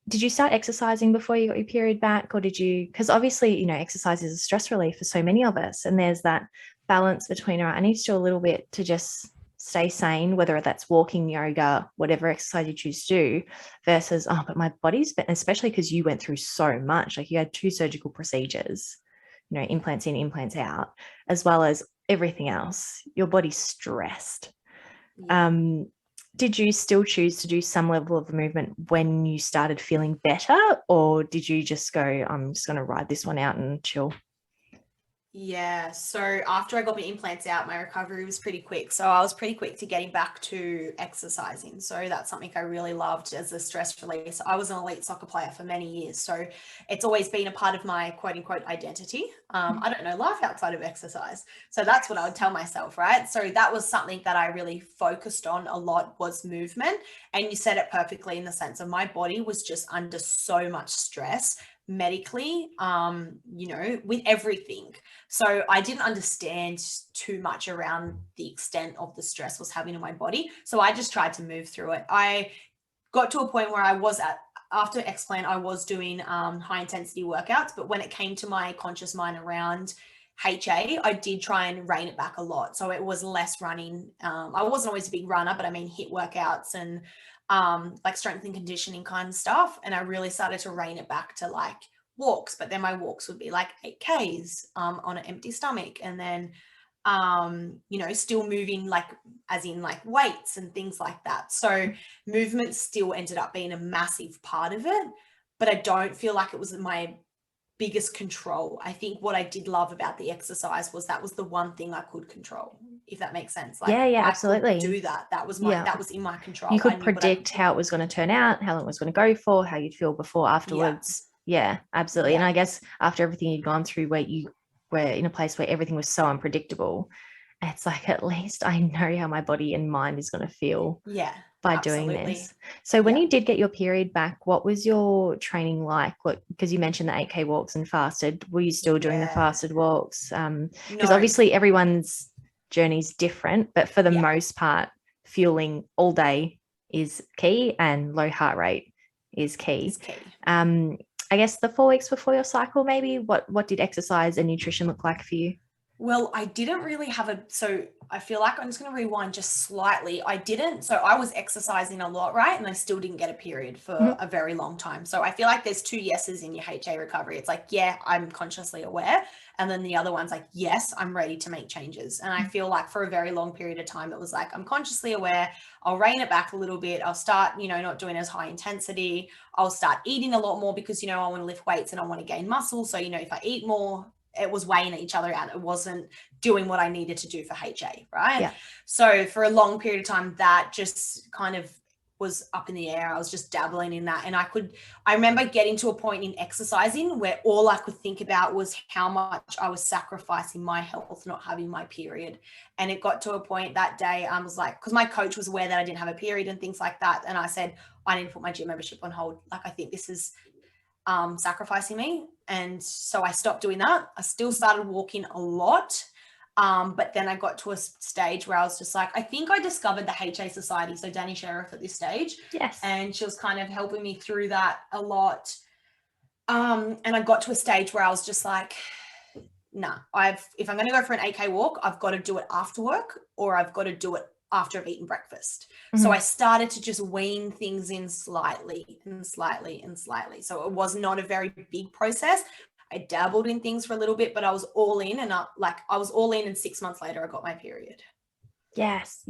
[SPEAKER 1] Did you start exercising before you got your period back, or did you, because obviously, exercise is a stress relief for so many of us. And there's that balance between, all right, I need to do a little bit to just stay sane, whether that's walking, yoga, whatever exercise you choose to do, versus, oh, but my body's been, especially because you went through so much, like you had 2 surgical procedures, implants in, implants out, as well as everything else, your body's stressed. Did you still choose to do some level of movement when you started feeling better, or did you just go, I'm just going to ride this one out and chill?
[SPEAKER 2] Yeah. So after I got my implants out, my recovery was pretty quick. So I was pretty quick to getting back to exercising. So that's something I really loved as a stress release. I was an elite soccer player for many years. So it's always been a part of my quote unquote identity. I don't know life outside of exercise. So that's what I would tell myself, right? So that was something that I really focused on a lot, was movement. And you said it perfectly, in the sense of my body was just under so much stress medically, with everything. So I didn't understand too much around the extent of the stress was having on my body. So I just tried to move through it. I got to a point where I was after Explant, I was doing high intensity workouts, but when it came to my conscious mind around HA, I did try and rein it back a lot. So it was less running. I wasn't always a big runner, but I mean, HIIT workouts and like strength and conditioning kind of stuff. And I really started to rein it back to like walks, but then my walks would be like 8Ks on an empty stomach. And then, still moving, like as in like weights and things like that. So movement still ended up being a massive part of it, but I don't feel like it was my biggest control. I think what I did love about the exercise was that was the one thing I could control, if that makes sense. Like,
[SPEAKER 1] yeah,
[SPEAKER 2] I
[SPEAKER 1] absolutely.
[SPEAKER 2] could do that. That was that was in my control.
[SPEAKER 1] You could predict how it was going to turn out, how long it was going to go for, how you'd feel before, afterwards. Yeah, absolutely. And I guess after everything you'd gone through, where you were in a place where everything was so unpredictable. It's like, at least I know how my body and mind is going to feel
[SPEAKER 2] Yeah,
[SPEAKER 1] by doing
[SPEAKER 2] absolutely.
[SPEAKER 1] this. So when
[SPEAKER 2] Yeah.
[SPEAKER 1] you did get your period back, what was your training like? What, because you mentioned the 8K walks and fasted, were you still doing the
[SPEAKER 2] Yeah.
[SPEAKER 1] fasted walks? Because
[SPEAKER 2] No.
[SPEAKER 1] obviously everyone's journey is different, but for the
[SPEAKER 2] Yeah.
[SPEAKER 1] most part, fueling all day is key and low heart rate is key.
[SPEAKER 2] It's key.
[SPEAKER 1] I guess the 4 weeks before your cycle, maybe, what did exercise and nutrition look like for you?
[SPEAKER 2] Well, I didn't really have so I feel like I'm just going to rewind just slightly. So I was exercising a lot, right? And I still didn't get a period for a very long time. So I feel like there's two yeses in your HA recovery. It's like, yeah, I'm consciously aware. And then the other one's like, yes, I'm ready to make changes. And I feel like for a very long period of time, it was like, I'm consciously aware. I'll rein it back a little bit. I'll start, not doing as high intensity. I'll start eating a lot more because, I want to lift weights and I want to gain muscle. So, if I eat more, it was weighing each other out. It wasn't doing what I needed to do for HA, right?
[SPEAKER 1] Yeah.
[SPEAKER 2] So for a long period of time, that just kind of was up in the air. I was just dabbling in that. And I remember getting to a point in exercising where all I could think about was how much I was sacrificing my health, not having my period. And it got to a point that day, I was like, because my coach was aware that I didn't have a period and things like that. And I said, I need to put my gym membership on hold. Like, I think this is sacrificing me. And so I stopped doing that. I still started walking a lot. But then I got to a stage where I was just like, I think I discovered the HA Society. So Danny Sheriff at this stage.
[SPEAKER 1] Yes.
[SPEAKER 2] And she was kind of helping me through that a lot. And I got to a stage where I was just like, nah, if I'm going to go for an 8K walk, I've got to do it after work, or I've got to do it after I've eaten breakfast. So I started to just wean things in slightly and slightly and slightly. So it was not a very big process. I dabbled in things for a little bit, but I was all in, and I was all in, and 6 months later I got my period.
[SPEAKER 1] Yes.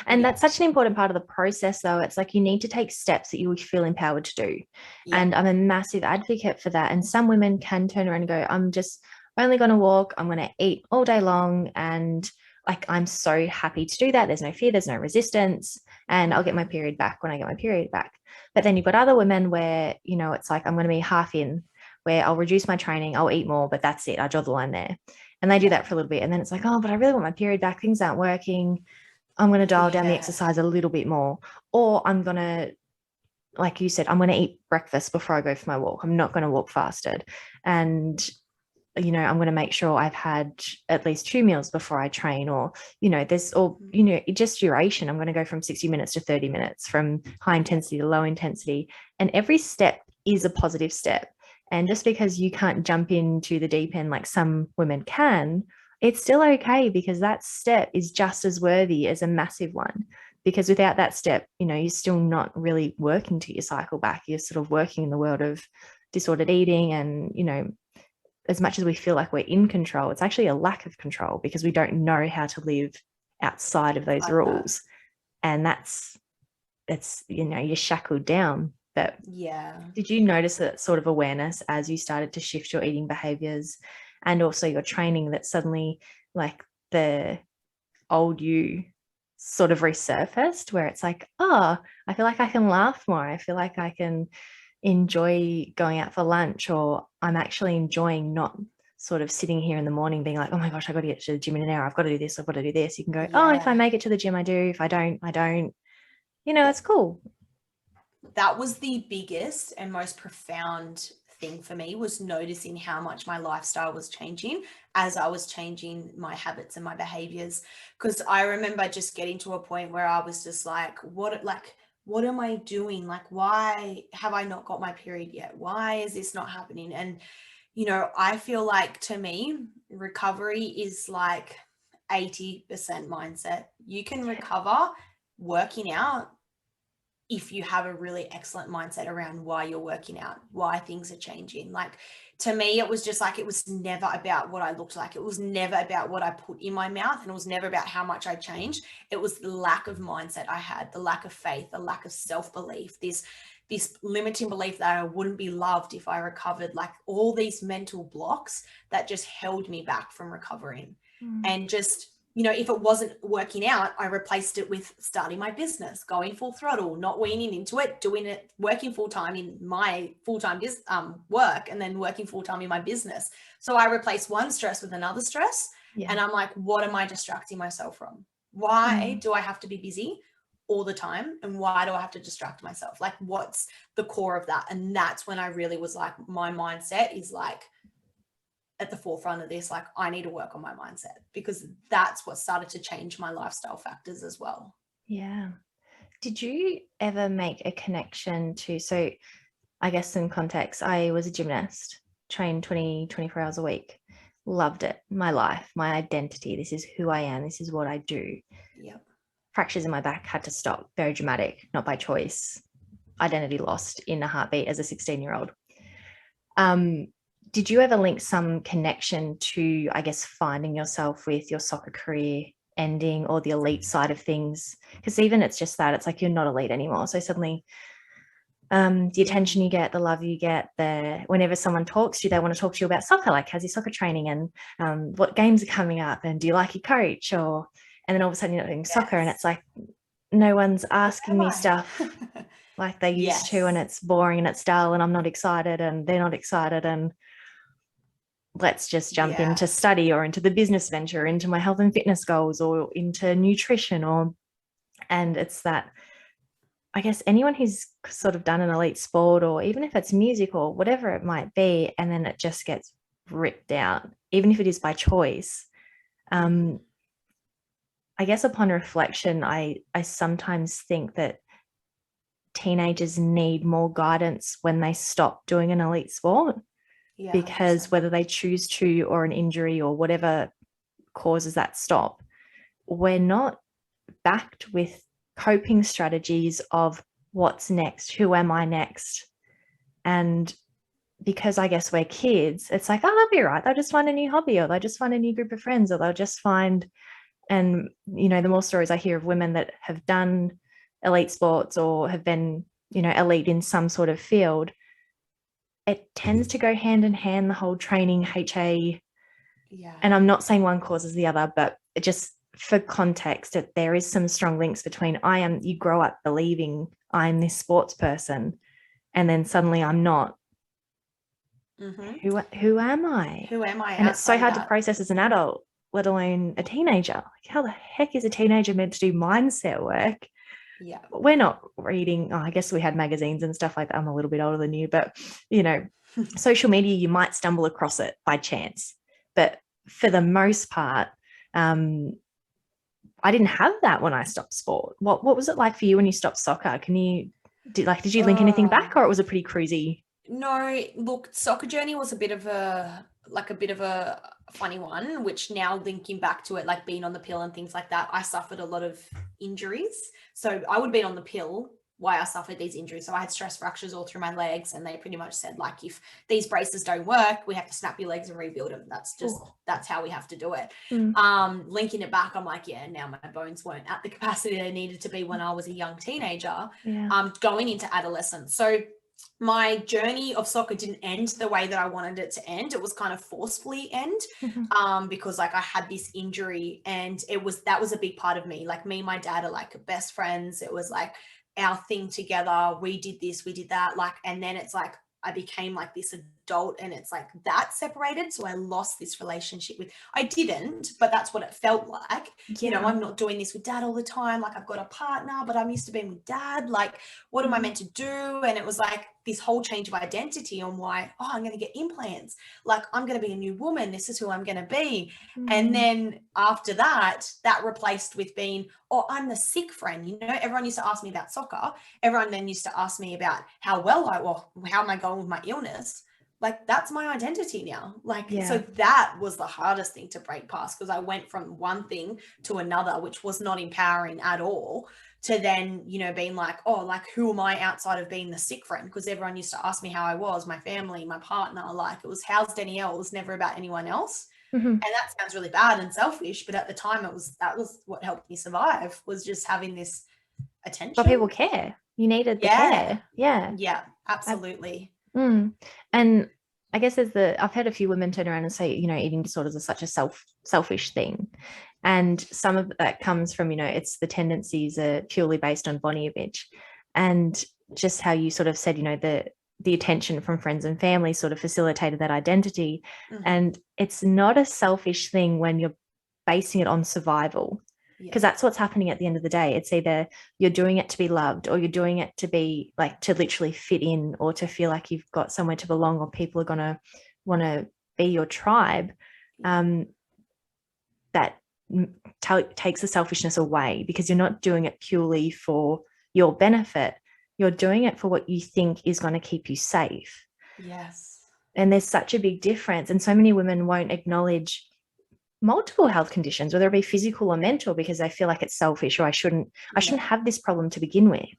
[SPEAKER 1] And that's such an important part of the process, though. It's like you need to take steps that you feel empowered to do. Yeah. And I'm a massive advocate for that. And some women can turn around and go, I'm just only going to walk, I'm going to eat all day long. And like, I'm so happy to do that. There's no fear, there's no resistance. And I'll get my period back when I get my period back. But then you've got other women where, it's like, I'm going to be half in, where I'll reduce my training, I'll eat more, but that's it. I draw the line there. And they do that for a little bit. And then it's like, oh, but I really want my period back. Things aren't working. I'm going to dial down the exercise a little bit more. Or I'm going to, like you said, I'm going to eat breakfast before I go for my walk. I'm not going to walk fasted. And, I'm going to make sure I've had at least 2 meals before I train, or, just duration. I'm going to go from 60 minutes to 30 minutes, from high intensity to low intensity. And every step is a positive step. And just because you can't jump into the deep end like some women can, it's still okay, because that step is just as worthy as a massive one. Because without that step, you're still not really working to your cycle back. You're sort of working in the world of disordered eating. And, as much as we feel like we're in control, it's actually a lack of control, because we don't know how to live outside of those rules. And you're shackled down. But did you notice that sort of awareness as you started to shift your eating behaviors and also your training, that suddenly like the old you sort of resurfaced, where it's like, oh, I feel like I can laugh more. I feel like I can enjoy going out for lunch, or I'm actually enjoying not sort of sitting here in the morning being like, oh my gosh, I got to get to the gym in an hour. I've got to do this. I've got to do this. You can go, oh, if I make it to the gym, I do. If I don't, I don't. It's cool.
[SPEAKER 2] That was the biggest and most profound thing for me, was noticing how much my lifestyle was changing as I was changing my habits and my behaviors. Because I remember just getting to a point where I was just like, what am I doing? Like, why have I not got my period yet? Why is this not happening? And, I feel like, to me, recovery is like 80% mindset. You can recover working out if you have a really excellent mindset around why you're working out, why things are changing. Like, to me, it was just like, it was never about what I looked like. It was never about what I put in my mouth, and it was never about how much I changed. It was the lack of mindset I had, the lack of faith, the lack of self-belief, this limiting belief that I wouldn't be loved if I recovered, like all these mental blocks that just held me back from recovering. And just, if it wasn't working out, I replaced it with starting my business, going full throttle, not weaning into it, doing it, working full-time in my full-time work, and then working full-time in my business. So I replaced one stress with another stress.
[SPEAKER 1] Yeah.
[SPEAKER 2] And I'm like, what am I distracting myself from? Why do I have to be busy all the time? And why do I have to distract myself? Like, what's the core of that? And that's when I really was like, my mindset is like at the forefront of this. Like, I need to work on my mindset, because that's what started to change my lifestyle factors as well.
[SPEAKER 1] Yeah. Did you ever make a connection to, so I guess in context, I was a gymnast, trained 24 hours a week, loved it, my life, my identity. This is who I am. This is what I do.
[SPEAKER 2] Yep.
[SPEAKER 1] Fractures in my back, had to stop, very dramatic, not by choice, identity lost in a heartbeat as a 16-year-old. Did you ever link some connection to, I guess, finding yourself with your soccer career ending, or the elite side of things? Because even it's just that, it's like you're not elite anymore. So suddenly the attention you get, the love you get, whenever someone talks to you, they want to talk to you about soccer, like how's your soccer training, and what games are coming up, and do you like your coach, and then all of a sudden you're not doing soccer, and it's like no one's asking me stuff like they used to, and it's boring and it's dull, and I'm not excited and they're not excited, and let's just jump into study, or into the business venture, into my health and fitness goals, or into nutrition, and it's that, I guess, anyone who's sort of done an elite sport, or even if it's music or whatever it might be, and then it just gets ripped out, even if it is by choice. I guess upon reflection, I sometimes think that teenagers need more guidance when they stop doing an elite sport, because
[SPEAKER 2] 100%.
[SPEAKER 1] whether they choose to, or an injury or whatever causes that stop, we're not backed with coping strategies of what's next, who am I next. And because I guess we're kids, it's like, oh, they'll be right, they'll just find a new hobby, or they'll just find a new group of friends, or they'll just find, and the more stories I hear of women that have done elite sports, or have been elite in some sort of field, it tends to go hand in hand, the whole training, HA. And I'm not saying one causes the other, but it just, for context, that there is some strong links between you grow up believing I'm this sports person, and then suddenly I'm not. Who am I?
[SPEAKER 2] Who am I?
[SPEAKER 1] And it's so hard to process as an adult, let alone a teenager. Like, how the heck is a teenager meant to do mindset work?
[SPEAKER 2] Yeah.
[SPEAKER 1] We're not reading, I guess we had magazines and stuff like that. I'm a little bit older than you, but social media, you might stumble across it by chance, but for the most part, I didn't have that when I stopped sport. What was it like for you when you stopped soccer? Did you link anything back, or it was a pretty cruisy?
[SPEAKER 2] No, look, soccer journey was a bit of a funny one, which now linking back to it, like being on the pill and things like that, I suffered a lot of injuries. So I would be on the pill why I suffered these injuries. So I had stress fractures all through my legs, and they pretty much said, like, if these braces don't work, we have to snap your legs and rebuild them. That's how we have to do it. Linking it back, I'm like, now my bones weren't at the capacity they needed to be when I was a young teenager, going into adolescence. So my journey of soccer didn't end the way that I wanted it to end. It was kind of forcefully end, because like I had this injury, and that was a big part of me. Like, me and my dad are like best friends. It was like our thing together. We did this, we did that. Like, and then it's like I became like this adult, and it's like that separated. So I lost this relationship I didn't, but that's what it felt like. I'm not doing this with dad all the time. Like, I've got a partner, but I'm used to being with dad. Like, what am I meant to do? And it was like this whole change of identity on why, I'm going to get implants. Like, I'm going to be a new woman. This is who I'm going to be. And then after that replaced with being, I'm the sick friend. Everyone used to ask me about soccer. Everyone then used to ask me about how am I going with my illness? Like, that's my identity now. Like, so that was the hardest thing to break past, because I went from one thing to another, which was not empowering at all, to then, being like, who am I outside of being the sick friend? Because everyone used to ask me how I was, my family, my partner, like, it was, how's Danielle? It was never about anyone else. And that sounds really bad and selfish, but at the time that was what helped me survive, was just having this attention.
[SPEAKER 1] But people care. You needed the care.
[SPEAKER 2] Yeah, absolutely.
[SPEAKER 1] And I guess I've had a few women turn around and say, eating disorders are such a selfish thing. And some of that comes from, it's the tendencies are purely based on body image. And just how you sort of said, the attention from friends and family sort of facilitated that identity.
[SPEAKER 2] Mhm.
[SPEAKER 1] And it's not a selfish thing when you're basing it on survival, because that's what's happening at the end of the day. It's either you're doing it to be loved, or you're doing it to be like to literally fit in, or to feel like you've got somewhere to belong, or people are going to want to be your tribe. That takes the selfishness away, because you're not doing it purely for your benefit. You're doing it for what you think is going to keep you safe.
[SPEAKER 2] Yes.
[SPEAKER 1] And there's such a big difference. And so many women won't acknowledge multiple health conditions, whether it be physical or mental, because they feel like it's selfish, or I shouldn't have this problem to begin with.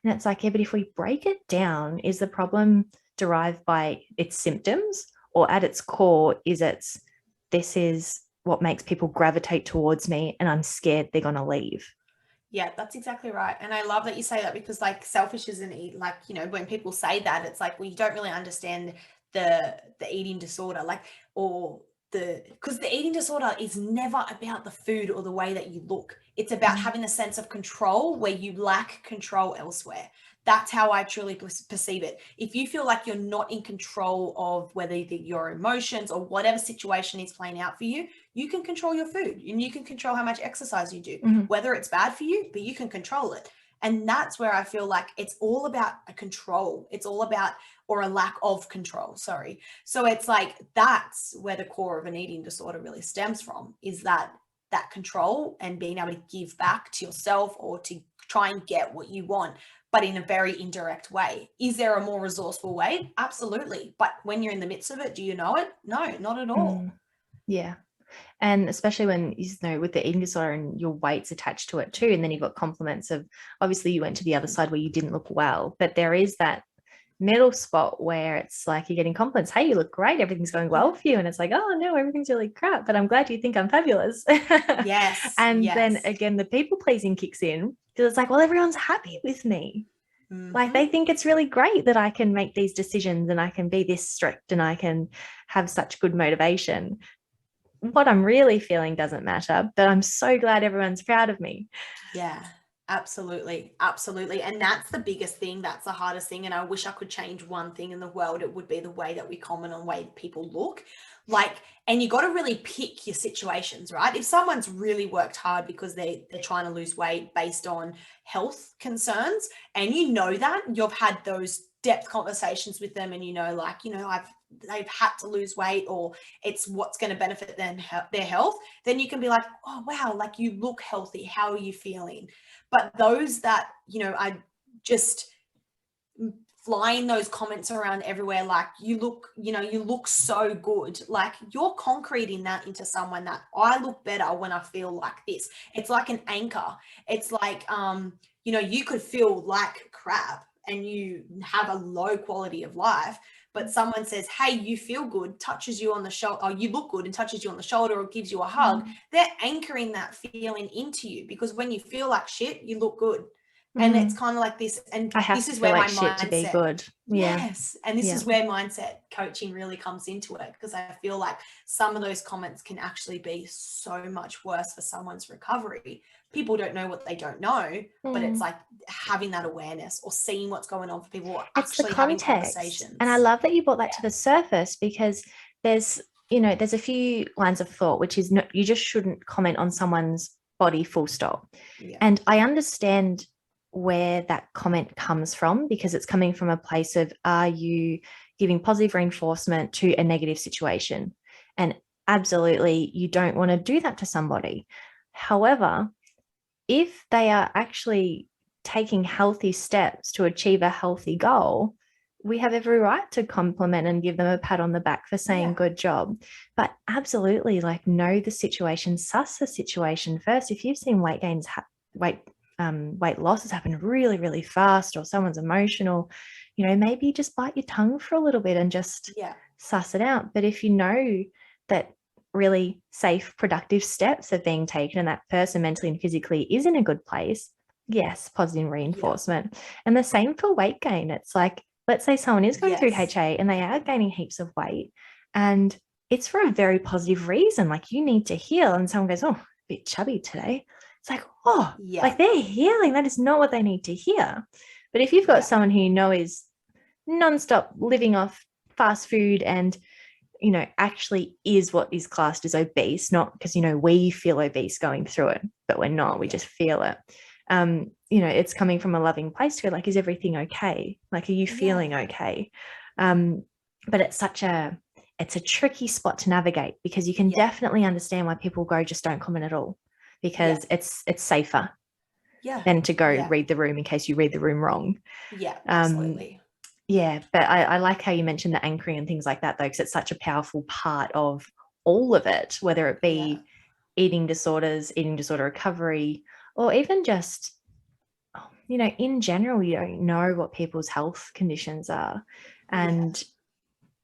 [SPEAKER 1] And it's like, yeah, but if we break it down, is the problem derived by its symptoms, or at its core this is what makes people gravitate towards me, and I'm scared they're going to leave?
[SPEAKER 2] Yeah, that's exactly right. And I love that you say that, because like selfish isn't like, when people say that, it's like, well, you don't really understand the eating disorder, like, or because the eating disorder is never about the food or the way that you look. It's about having a sense of control where you lack control elsewhere. That's how I truly perceive it. If you feel like you're not in control of whether your emotions or whatever situation is playing out for you, you can control your food, and you can control how much exercise you do, whether it's bad for you, but you can control it. And that's where I feel like it's all about a control. It's all about, or a lack of control, sorry. So it's like, that's where the core of an eating disorder really stems from, is that control and being able to give back to yourself, or to try and get what you want, but in a very indirect way. Is there a more resourceful way? Absolutely. But when you're in the midst of it, do you know it? No, not at all.
[SPEAKER 1] Yeah. And especially when, with the eating disorder and your weight's attached to it too, and then you've got compliments of, obviously you went to the other side where you didn't look well, but there is that middle spot where it's like you're getting compliments. Hey, you look great. Everything's going well for you. And it's like, oh no, everything's really crap, but I'm glad you think I'm fabulous.
[SPEAKER 2] Yes.
[SPEAKER 1] And then again, the people pleasing kicks in, because it's like, well, everyone's happy with me. Like they think it's really great that I can make these decisions, and I can be this strict, and I can have such good motivation. What I'm really feeling doesn't matter, but I'm so glad everyone's proud of me.
[SPEAKER 2] Yeah, absolutely. Absolutely. And that's the biggest thing. That's the hardest thing. And I wish I could change one thing in the world. It would be the way that we comment on the way people look. Like, and you got to really pick your situations, right? If someone's really worked hard because they're trying to lose weight based on health concerns, and that you've had those depth conversations with them, and they've had to lose weight, or it's what's going to benefit them, their health, then you can be like, oh wow, like you look healthy, how are you feeling? But those that are just flying those comments around everywhere, like you look so good, like you're concreting that into someone, that I look better when I feel like this. It's like an anchor. It's like you could feel like crap and you have a low quality of life, but someone says, hey, you feel good, touches you on the shoulder, or you look good and touches you on the shoulder, or gives you a hug, they're anchoring that feeling into you, because when you feel like shit, you look good. And it's kind of like this, and this is where my mindset
[SPEAKER 1] to be good.
[SPEAKER 2] Yes. And this is where mindset coaching really comes into it, because I feel like some of those comments can actually be so much worse for someone's recovery. People don't know what they don't know, but it's like having that awareness, or seeing what's going on for people, or actually having conversations.
[SPEAKER 1] And I love that you brought that to the surface, because there's a few lines of thought, which is you just shouldn't comment on someone's body, full stop. And I understand where that comment comes from, because it's coming from a place of, are you giving positive reinforcement to a negative situation? And absolutely, you don't want to do that to somebody. However, if they are actually taking healthy steps to achieve a healthy goal, we have every right to compliment and give them a pat on the back for saying good job. But absolutely, like, know the situation, suss the situation first. If you've seen weight gains, weight losses happen really, really fast, or someone's emotional, maybe just bite your tongue for a little bit and just suss it out. But if you know that really safe, productive steps are being taken, and that person mentally and physically is in a good place, yes, positive reinforcement. And the same for weight gain. It's like, let's say someone is going through HA and they are gaining heaps of weight, and it's for a very positive reason, like you need to heal, and someone goes, oh, bit chubby today. It's like, oh,
[SPEAKER 2] Yeah.
[SPEAKER 1] like they're healing. That is not what they need to hear. But if you've got someone who you know is nonstop living off fast food and, you know, actually is what is classed as obese, not because, you know, we feel obese going through it, but we're not, we just feel it. You know, it's coming from a loving place to go, like, is everything okay? Like, are you feeling okay? But it's a tricky spot to navigate, because you can definitely understand why people go, just don't comment at all, because it's safer than to go read the room in case you read the room wrong.
[SPEAKER 2] Yeah, absolutely.
[SPEAKER 1] Yeah, but I like how you mentioned the anchoring and things like that, though, because it's such a powerful part of all of it, whether it be eating disorders, eating disorder recovery, or even just, you know, in general, you don't know what people's health conditions are. And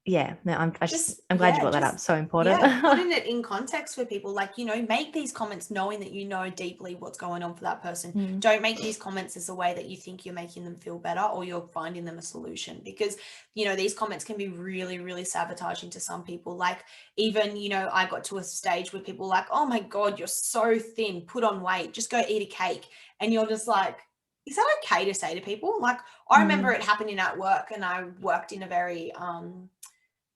[SPEAKER 1] no, I'm glad you brought that up. So important.
[SPEAKER 2] Putting it in context for people, like, you know, make these comments knowing that you know deeply what's going on for that person. Don't make these comments as a way that you think you're making them feel better or you're finding them a solution, because, you know, these comments can be really, really sabotaging to some people. Like, even, you know, I got to a stage where people were like, oh my God, you're so thin, put on weight, just go eat a cake. And you're just like, is that okay to say to people? Like, I remember it happening at work, and I worked in a very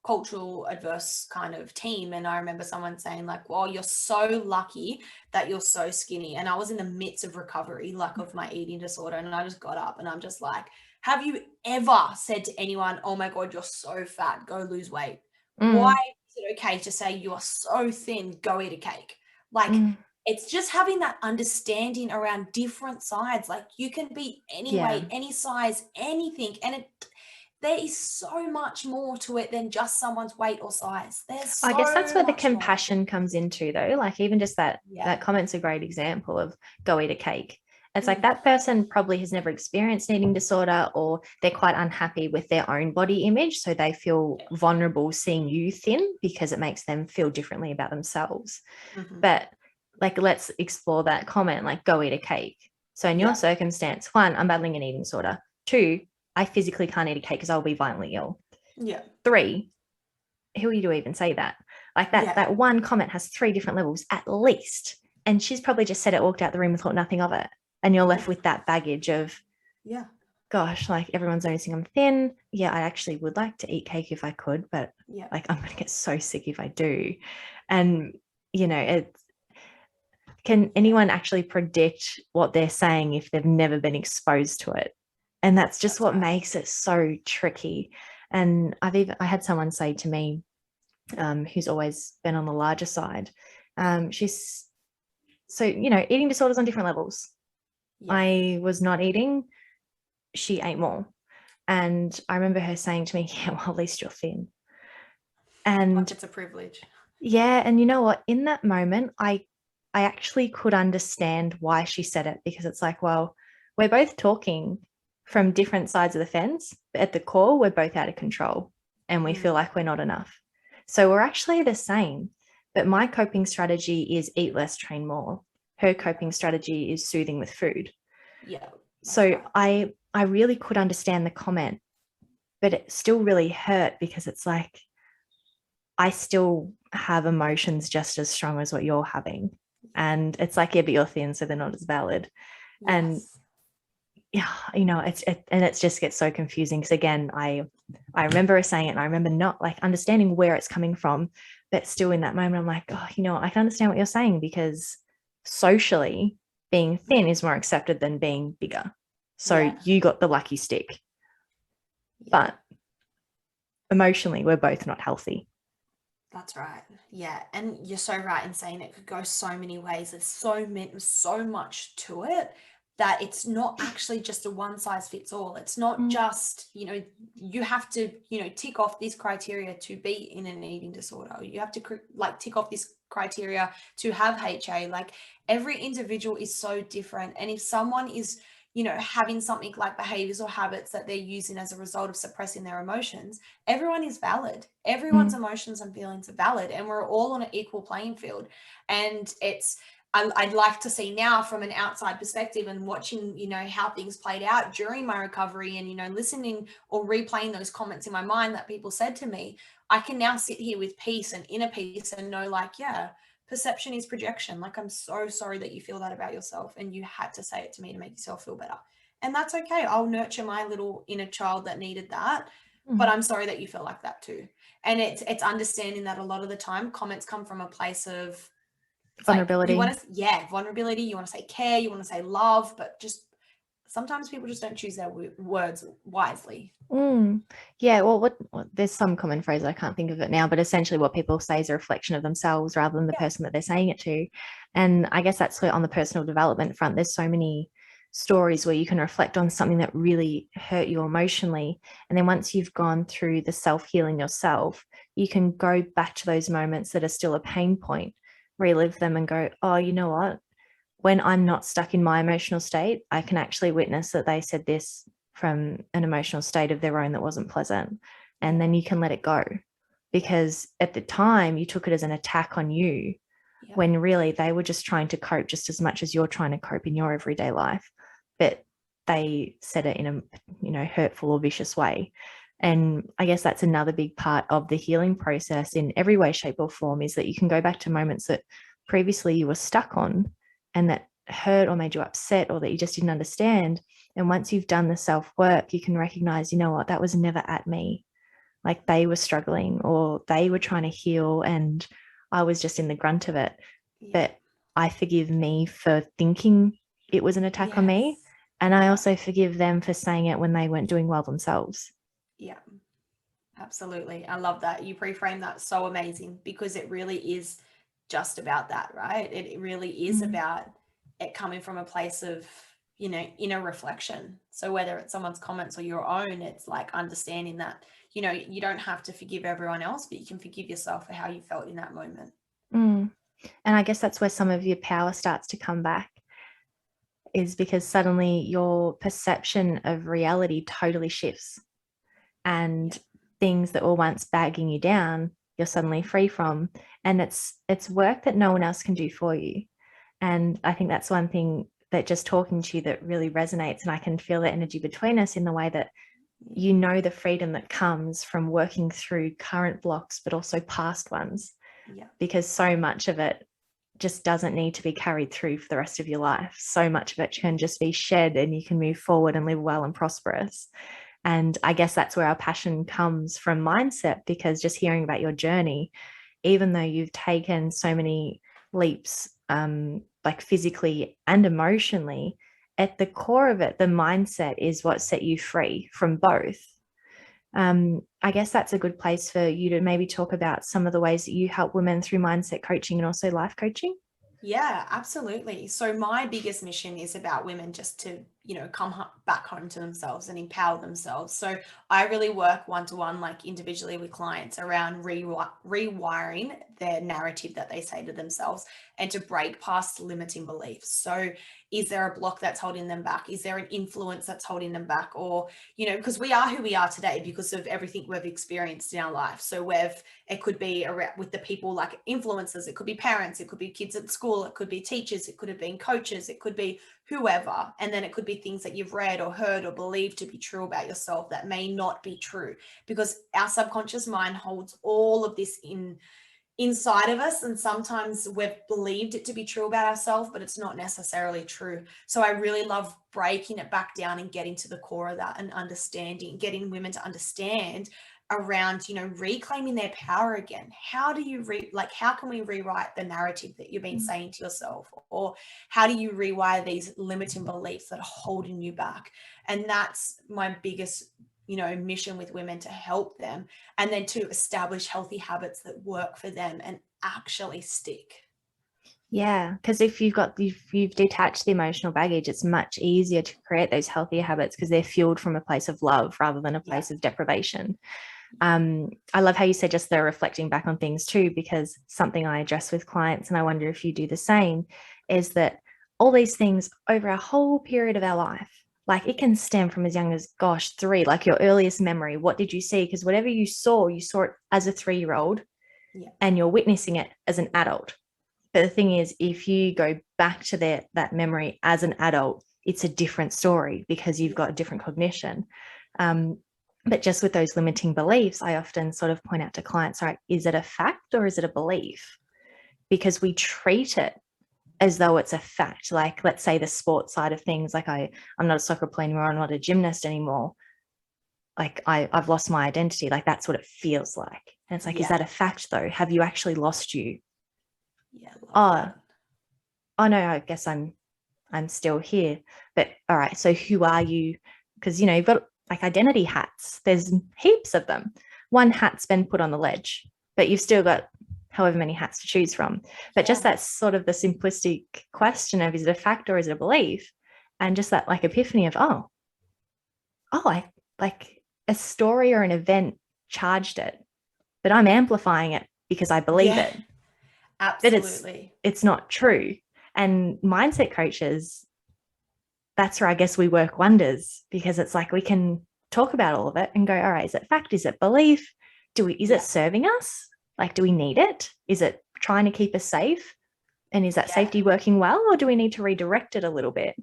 [SPEAKER 2] cultural adverse kind of team, and I remember someone saying like, well, you're so lucky that you're so skinny. And I was in the midst of recovery, like, of my eating disorder, and I just got up and I'm just like, have you ever said to anyone, oh my God, you're so fat, go lose weight? Why is it okay to say you're so thin, go eat a cake? Like, it's just having that understanding around different sides. Like, you can be any weight, any size, anything, and there is so much more to it than just someone's weight or size.
[SPEAKER 1] I guess that's where the compassion comes into, though. Like, even just that comment's a great example of go eat a cake. It's like that person probably has never experienced an eating disorder, or they're quite unhappy with their own body image. So they feel vulnerable seeing you thin because it makes them feel differently about themselves. But like, let's explore that comment, like, go eat a cake. So in your circumstance, 1, I'm battling an eating disorder. 2, I physically can't eat a cake because I'll be violently ill. 3, who are you to even say that? Like, that one comment has 3 different levels at least. And she's probably just said it, walked out the room and thought nothing of it. And you're left with that baggage of, gosh, like, everyone's noticing I'm thin. Yeah, I actually would like to eat cake if I could, but like, I'm going to get so sick if I do. And, you know, can anyone actually predict what they're saying if they've never been exposed to it? And that's just what makes it so tricky. And I had someone say to me, who's always been on the larger side, she's, so, you know, eating disorders on different levels. I was not eating, she ate more. And I remember her saying to me, yeah, well, at least you're thin. And
[SPEAKER 2] like, it's a privilege.
[SPEAKER 1] Yeah. And you know what? In that moment, I actually could understand why she said it, because it's like, well, we're both talking from different sides of the fence, but at the core, we're both out of control and we feel like we're not enough. So we're actually the same, but my coping strategy is eat less, train more. Her coping strategy is soothing with food. So I really could understand the comment, but it still really hurt, because it's like, I still have emotions just as strong as what you're having. And it's like, yeah, but you're thin, so they're not as valid. And yeah, you know, it just gets so confusing, because again, I remember her saying it, and I remember not like understanding where it's coming from, but still in that moment, I'm like, oh, you know, I can understand what you're saying, because socially being thin is more accepted than being bigger. So you got the lucky stick, but emotionally, we're both not healthy.
[SPEAKER 2] That's right. Yeah. And you're so right in saying it could go so many ways. There's so much to it, that it's not actually just a one size fits all. It's not just, you know, you have to, you know, tick off this criteria to be in an eating disorder. You have to like tick off this criteria to have HA. Like, every individual is so different. And if someone is, you know, having something like behaviors or habits that they're using as a result of suppressing their emotions, everyone is valid. Everyone's emotions and feelings are valid, and we're all on an equal playing field. And I'd like to see now from an outside perspective, and watching, you know, how things played out during my recovery, and, you know, listening or replaying those comments in my mind that people said to me, I can now sit here with peace and inner peace and know, like, yeah, perception is projection. Like, I'm so sorry that you feel that about yourself and you had to say it to me to make yourself feel better. And that's okay. I'll nurture my little inner child that needed that. But I'm sorry that you feel like that too. And it's understanding that a lot of the time comments come from a place of
[SPEAKER 1] Vulnerability.
[SPEAKER 2] like, vulnerability. You want to say care, you want to say love, but just sometimes people just don't choose their words wisely.
[SPEAKER 1] Yeah, well, there's some common phrase, I can't think of it now, but essentially what people say is a reflection of themselves rather than the person that they're saying it to. And I guess that's where on the personal development front, there's so many stories where you can reflect on something that really hurt you emotionally. And then once you've gone through the self-healing yourself, you can go back to those moments that are still a pain point, relive them and go, oh, you know what? When I'm not stuck in my emotional state, I can actually witness that they said this from an emotional state of their own that wasn't pleasant. And then you can let it go, because at the time you took it as an attack on you, when really they were just trying to cope just as much as you're trying to cope in your everyday life. But they said it in a, hurtful or vicious way. And I guess that's another big part of the healing process in every way, shape, or form, is that you can go back to moments that previously you were stuck on and that hurt or made you upset or that you just didn't understand. And once you've done the self-work, you can recognize, you know what, that was never at me. Like, they were struggling or they were trying to heal and I was just in the grunt of it. But I forgive me for thinking it was an attack on me. And I also forgive them for saying it when they weren't doing well themselves.
[SPEAKER 2] Yeah, absolutely. I love that. You pre-frame that so amazing, because it really is just about that, right? It really is about it coming from a place of, inner reflection. So whether it's someone's comments or your own, it's like understanding that, you don't have to forgive everyone else, but you can forgive yourself for how you felt in that moment.
[SPEAKER 1] And I guess that's where some of your power starts to come back, is because suddenly your perception of reality totally shifts, and things that were once bagging you down, you're suddenly free from. And it's work that no one else can do for you. And I think that's one thing that just talking to you that really resonates, and I can feel the energy between us in the way that the freedom that comes from working through current blocks, but also past ones. Because so much of it just doesn't need to be carried through for the rest of your life. So much of it can just be shed and you can move forward and live well and prosperous. And I guess that's where our passion comes from mindset, because just hearing about your journey, even though you've taken so many leaps, like physically and emotionally, at the core of it, the mindset is what set you free from both. I guess that's a good place for you to maybe talk about some of the ways that you help women through mindset coaching and also life coaching.
[SPEAKER 2] Yeah, absolutely. So my biggest mission is about women just to, come back home to themselves and empower themselves. So I really work one-to-one, like individually with clients, around rewiring their narrative that they say to themselves and to break past limiting beliefs. So is there a block that's holding them back? Is there an influence that's holding them back? Or, because we are who we are today because of everything we've experienced in our life. So it could be with the people like influencers, it could be parents, it could be kids at school, it could be teachers, it could have been coaches, it could be whoever. And then it could be things that you've read or heard or believed to be true about yourself that may not be true, because our subconscious mind holds all of this inside of us, and sometimes we've believed it to be true about ourselves, but it's not necessarily true. So I really love breaking it back down and getting to the core of that and understanding, getting women to understand around, reclaiming their power again. How do you how can we rewrite the narrative that you've been saying to yourself? Or how do you rewire these limiting beliefs that are holding you back? And that's my biggest mission with women, to help them and then to establish healthy habits that work for them and actually stick.
[SPEAKER 1] Yeah, because if you've detached the emotional baggage, it's much easier to create those healthier habits because they're fueled from a place of love rather than a place of deprivation. I love how you said just they're reflecting back on things too, because something I address with clients, and I wonder if you do the same, is that all these things over a whole period of our life, like it can stem from as young as, 3, like your earliest memory. What did you see? Because whatever you saw it as a 3-year-old and you're witnessing it as an adult. But the thing is, if you go back to that memory as an adult, it's a different story because you've got a different cognition. But just with those limiting beliefs, I often sort of point out to clients, right, is it a fact or is it a belief? because we treat it as though it's a fact. Like, let's say the sports side of things, like I'm not a soccer player anymore, I'm not a gymnast anymore. Like I've lost my identity. Like that's what it feels like. And it's like, is that a fact though? Have you actually lost you?
[SPEAKER 2] Yeah.
[SPEAKER 1] Oh no, I guess I'm still here. But all right, so who are you? Because you've got like identity hats. There's heaps of them. One hat's been put on the ledge, but you've still got however many hats to choose from. But just that sort of the simplistic question of, is it a fact or is it a belief? And just that like epiphany of, I like a story or an event charged it, but I'm amplifying it because I believe it.
[SPEAKER 2] Absolutely.
[SPEAKER 1] That it's not true. And mindset coaches, that's where I guess we work wonders, because it's like we can talk about all of it and go, all right, is it fact? Is it belief? Is it serving us? Like, do we need it? Is it trying to keep us safe? And is that safety working well, or do we need to redirect it a little bit?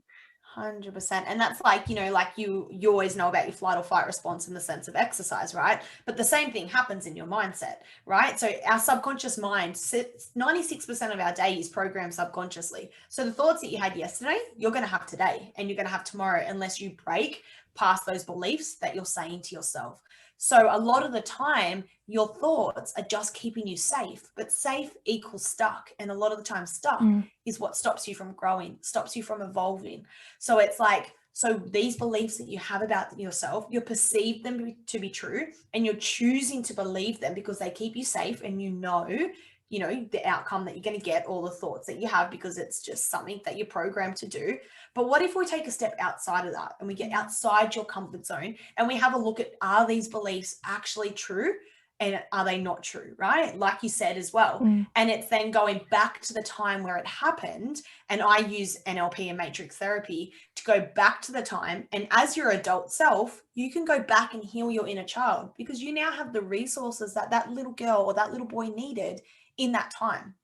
[SPEAKER 2] 100%. And that's like, like you always know about your flight or fight response in the sense of exercise, right? But the same thing happens in your mindset, right? So our subconscious mind, 96% of our day is programmed subconsciously. So the thoughts that you had yesterday, you're going to have today, and you're going to have tomorrow, unless you break past those beliefs that you're saying to yourself. So a lot of the time, your thoughts are just keeping you safe, but safe equals stuck. And a lot of the time, stuck is what stops you from growing, stops you from evolving. So it's like, so these beliefs that you have about yourself, you perceive them to be true, and you're choosing to believe them because they keep you safe, and the outcome that you're going to get, all the thoughts that you have, because it's just something that you're programmed to do. But what if we take a step outside of that and we get outside your comfort zone and we have a look at, are these beliefs actually true and are they not true, right? Like you said as well. And it's then going back to the time where it happened. And I use NLP and matrix therapy to go back to the time. And as your adult self, you can go back and heal your inner child, because you now have the resources that that little girl or that little boy needed in that time,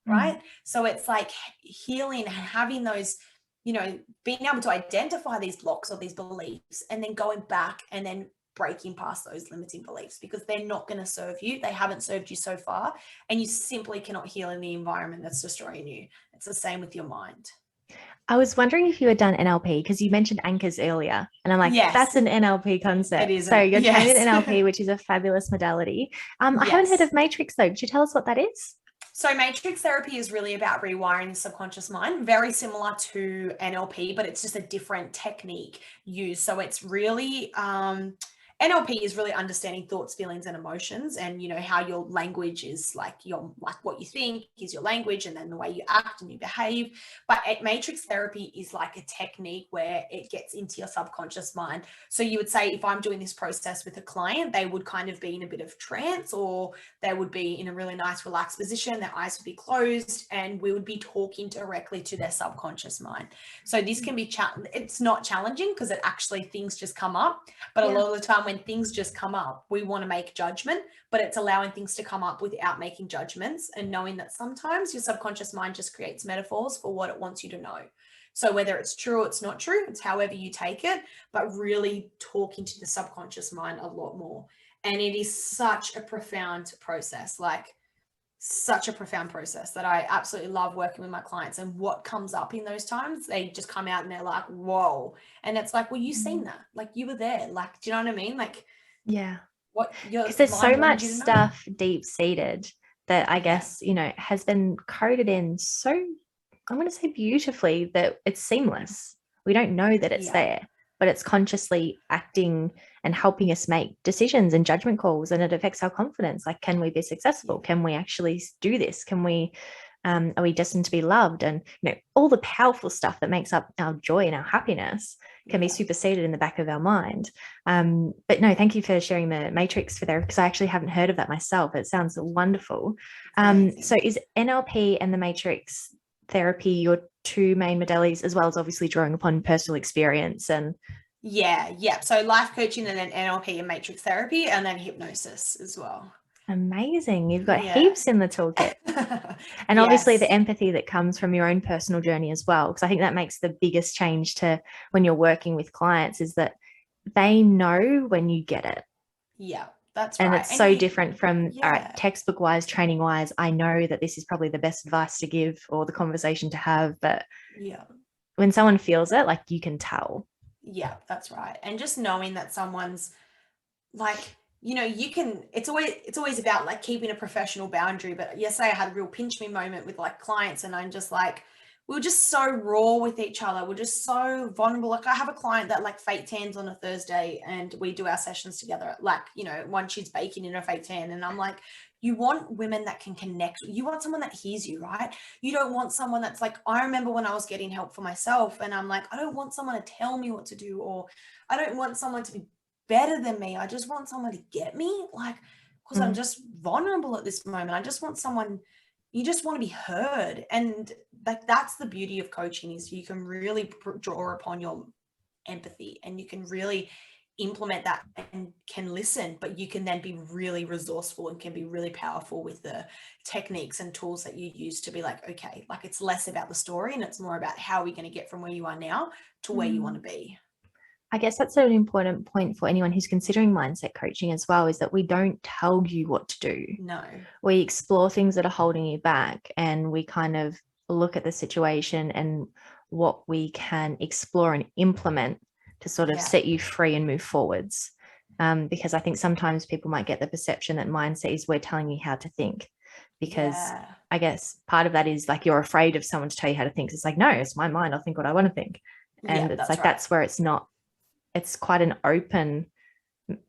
[SPEAKER 2] right? So it's like healing and having those, being able to identify these blocks or these beliefs, and then going back and then breaking past those limiting beliefs, because they're not going to serve you. They haven't served you so far, and you simply cannot heal in the environment that's destroying you. It's the same with your mind.
[SPEAKER 1] I was wondering if you had done NLP, because you mentioned anchors earlier, and I'm like, that's an NLP concept.
[SPEAKER 2] It is.
[SPEAKER 1] So you're trained in NLP, which is a fabulous modality. I haven't heard of matrix though. Could you tell us what that is?
[SPEAKER 2] So matrix therapy is really about rewiring the subconscious mind, very similar to NLP, but it's just a different technique used. So it's really NLP is really understanding thoughts, feelings, and emotions, and how your language is like what you think is your language, and then the way you act and you behave. But matrix therapy is like a technique where it gets into your subconscious mind. So you would say, if I'm doing this process with a client, they would kind of be in a bit of trance, or they would be in a really nice relaxed position, their eyes would be closed, and we would be talking directly to their subconscious mind. So this can be it's not challenging, because it actually, things just come up. But a lot of the time when things just come up, we want to make judgment, but it's allowing things to come up without making judgments, and knowing that sometimes your subconscious mind just creates metaphors for what it wants you to know. So whether it's true or it's not true, it's however you take it, but really talking to the subconscious mind a lot more. And it is such a profound process, that I absolutely love working with my clients. And what comes up in those times, they just come out and they're like, whoa. And it's like, well, you seen that, like you were there, like, do you know what I mean? Like, because
[SPEAKER 1] there's so much stuff deep seated that I guess, has been coded in so, I'm going to say beautifully, that it's seamless. We don't know that it's there, but it's consciously acting and helping us make decisions and judgment calls, and it affects our confidence. Like, can we be successful? Can we actually do this? Are we destined to be loved? And all the powerful stuff that makes up our joy and our happiness can be superseded in the back of our mind. But no, thank you for sharing the matrix for there, because I actually haven't heard of that myself. It sounds wonderful. So is NLP and the matrix therapy your two main modalities, as well as obviously drawing upon personal experience? And
[SPEAKER 2] so life coaching, and then NLP and matrix therapy, and then hypnosis as well.
[SPEAKER 1] Amazing. You've got heaps in the toolkit. And obviously the empathy that comes from your own personal journey as well, because I think that makes the biggest change to when you're working with clients, is that they know when you get it.
[SPEAKER 2] That's
[SPEAKER 1] And
[SPEAKER 2] right.
[SPEAKER 1] it's so different from, all right,
[SPEAKER 2] yeah.
[SPEAKER 1] textbook wise, training wise, I know that this is probably the best advice to give or the conversation to have. But
[SPEAKER 2] Yeah.
[SPEAKER 1] when someone feels it, like, you can tell.
[SPEAKER 2] Yeah, that's right. And just knowing that someone's like, you know, you can, it's always about like keeping a professional boundary. But yesterday I had a real pinch me moment with like clients, and I'm just like, we were just so raw with each other. We're just so vulnerable. Like, I have a client that like fake tans on a Thursday, and we do our sessions together. Like, you know, one, she's baking in a fake tan, and I'm like, you want women that can connect. You want someone that hears you, right? You don't want someone that's like, I remember when I was getting help for myself, and I'm like, I don't want someone to tell me what to do, or I don't want someone to be better than me. I just want someone to get me, like, because I'm just vulnerable at this moment. I just want someone, you just want to be heard. And like, that's the beauty of coaching, is you can really draw upon your empathy, and you can really implement that and can listen, but you can then be really resourceful and can be really powerful with the techniques and tools that you use to be like, okay, like, it's less about the story and it's more about how are we going to get from where you are now to where you want to be.
[SPEAKER 1] I guess that's an important point for anyone who's considering mindset coaching as well, is that we don't tell you what to do.
[SPEAKER 2] No.
[SPEAKER 1] We explore things that are holding you back, and we kind of look at the situation and what we can explore and implement to sort of set you free and move forwards. Because I think sometimes people might get the perception that mindset is we're telling you how to think, because I guess part of that is like, you're afraid of someone to tell you how to think. It's like, no, it's my mind. I'll think what I want to think. And it's like, right. That's where it's not, it's quite an open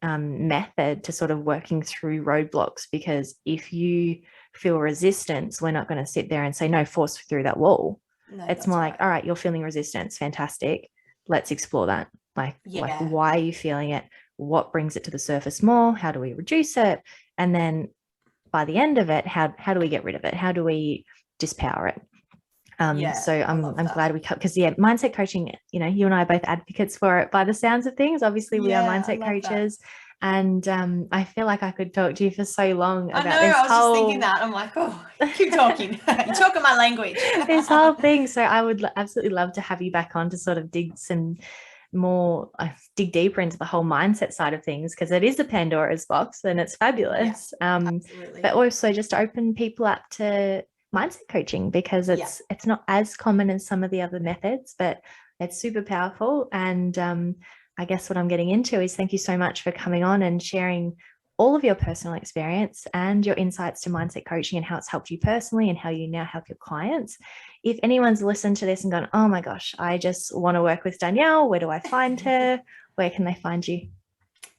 [SPEAKER 1] method to sort of working through roadblocks, because if you feel resistance, we're not going to sit there and say, no, force through that wall. No, it's more like, all right, you're feeling resistance. Fantastic. Let's explore that. Like why are you feeling it? What brings it to the surface more? How do we reduce it? And then by the end of it, how do we get rid of it? How do we dispower it? So I'm glad we cut, because mindset coaching, you know, you and I are both advocates for it by the sounds of things. Obviously we are mindset coaches, and I feel like I could talk to you for so long about this.
[SPEAKER 2] I was just thinking that. I'm like, oh, keep talking. You're talking my language.
[SPEAKER 1] This whole thing. So I would absolutely love to have you back on to sort of dig deeper into the whole mindset side of things, because it is a Pandora's box and it's fabulous. But also just to open people up to mindset coaching, because it's not as common as some of the other methods, but it's super powerful. And I guess what I'm getting into is, thank you so much for coming on and sharing all of your personal experience and your insights to mindset coaching and how it's helped you personally and how you now help your clients. If anyone's listened to this and gone, oh my gosh, I just want to work with Danielle, where do I find her? Where can they find you?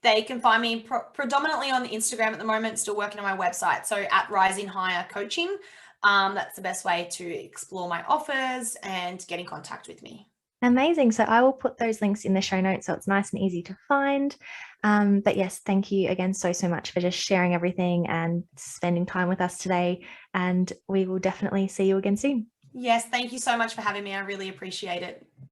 [SPEAKER 2] They can find me predominantly on Instagram at the moment, still working on my website. So at Rising Higher Coaching. That's the best way to explore my offers and get in contact with me.
[SPEAKER 1] Amazing. So I will put those links in the show notes so it's nice and easy to find. But yes, thank you again so much for just sharing everything and spending time with us today. And we will definitely see you again soon.
[SPEAKER 2] Yes, thank you so much for having me. I really appreciate it.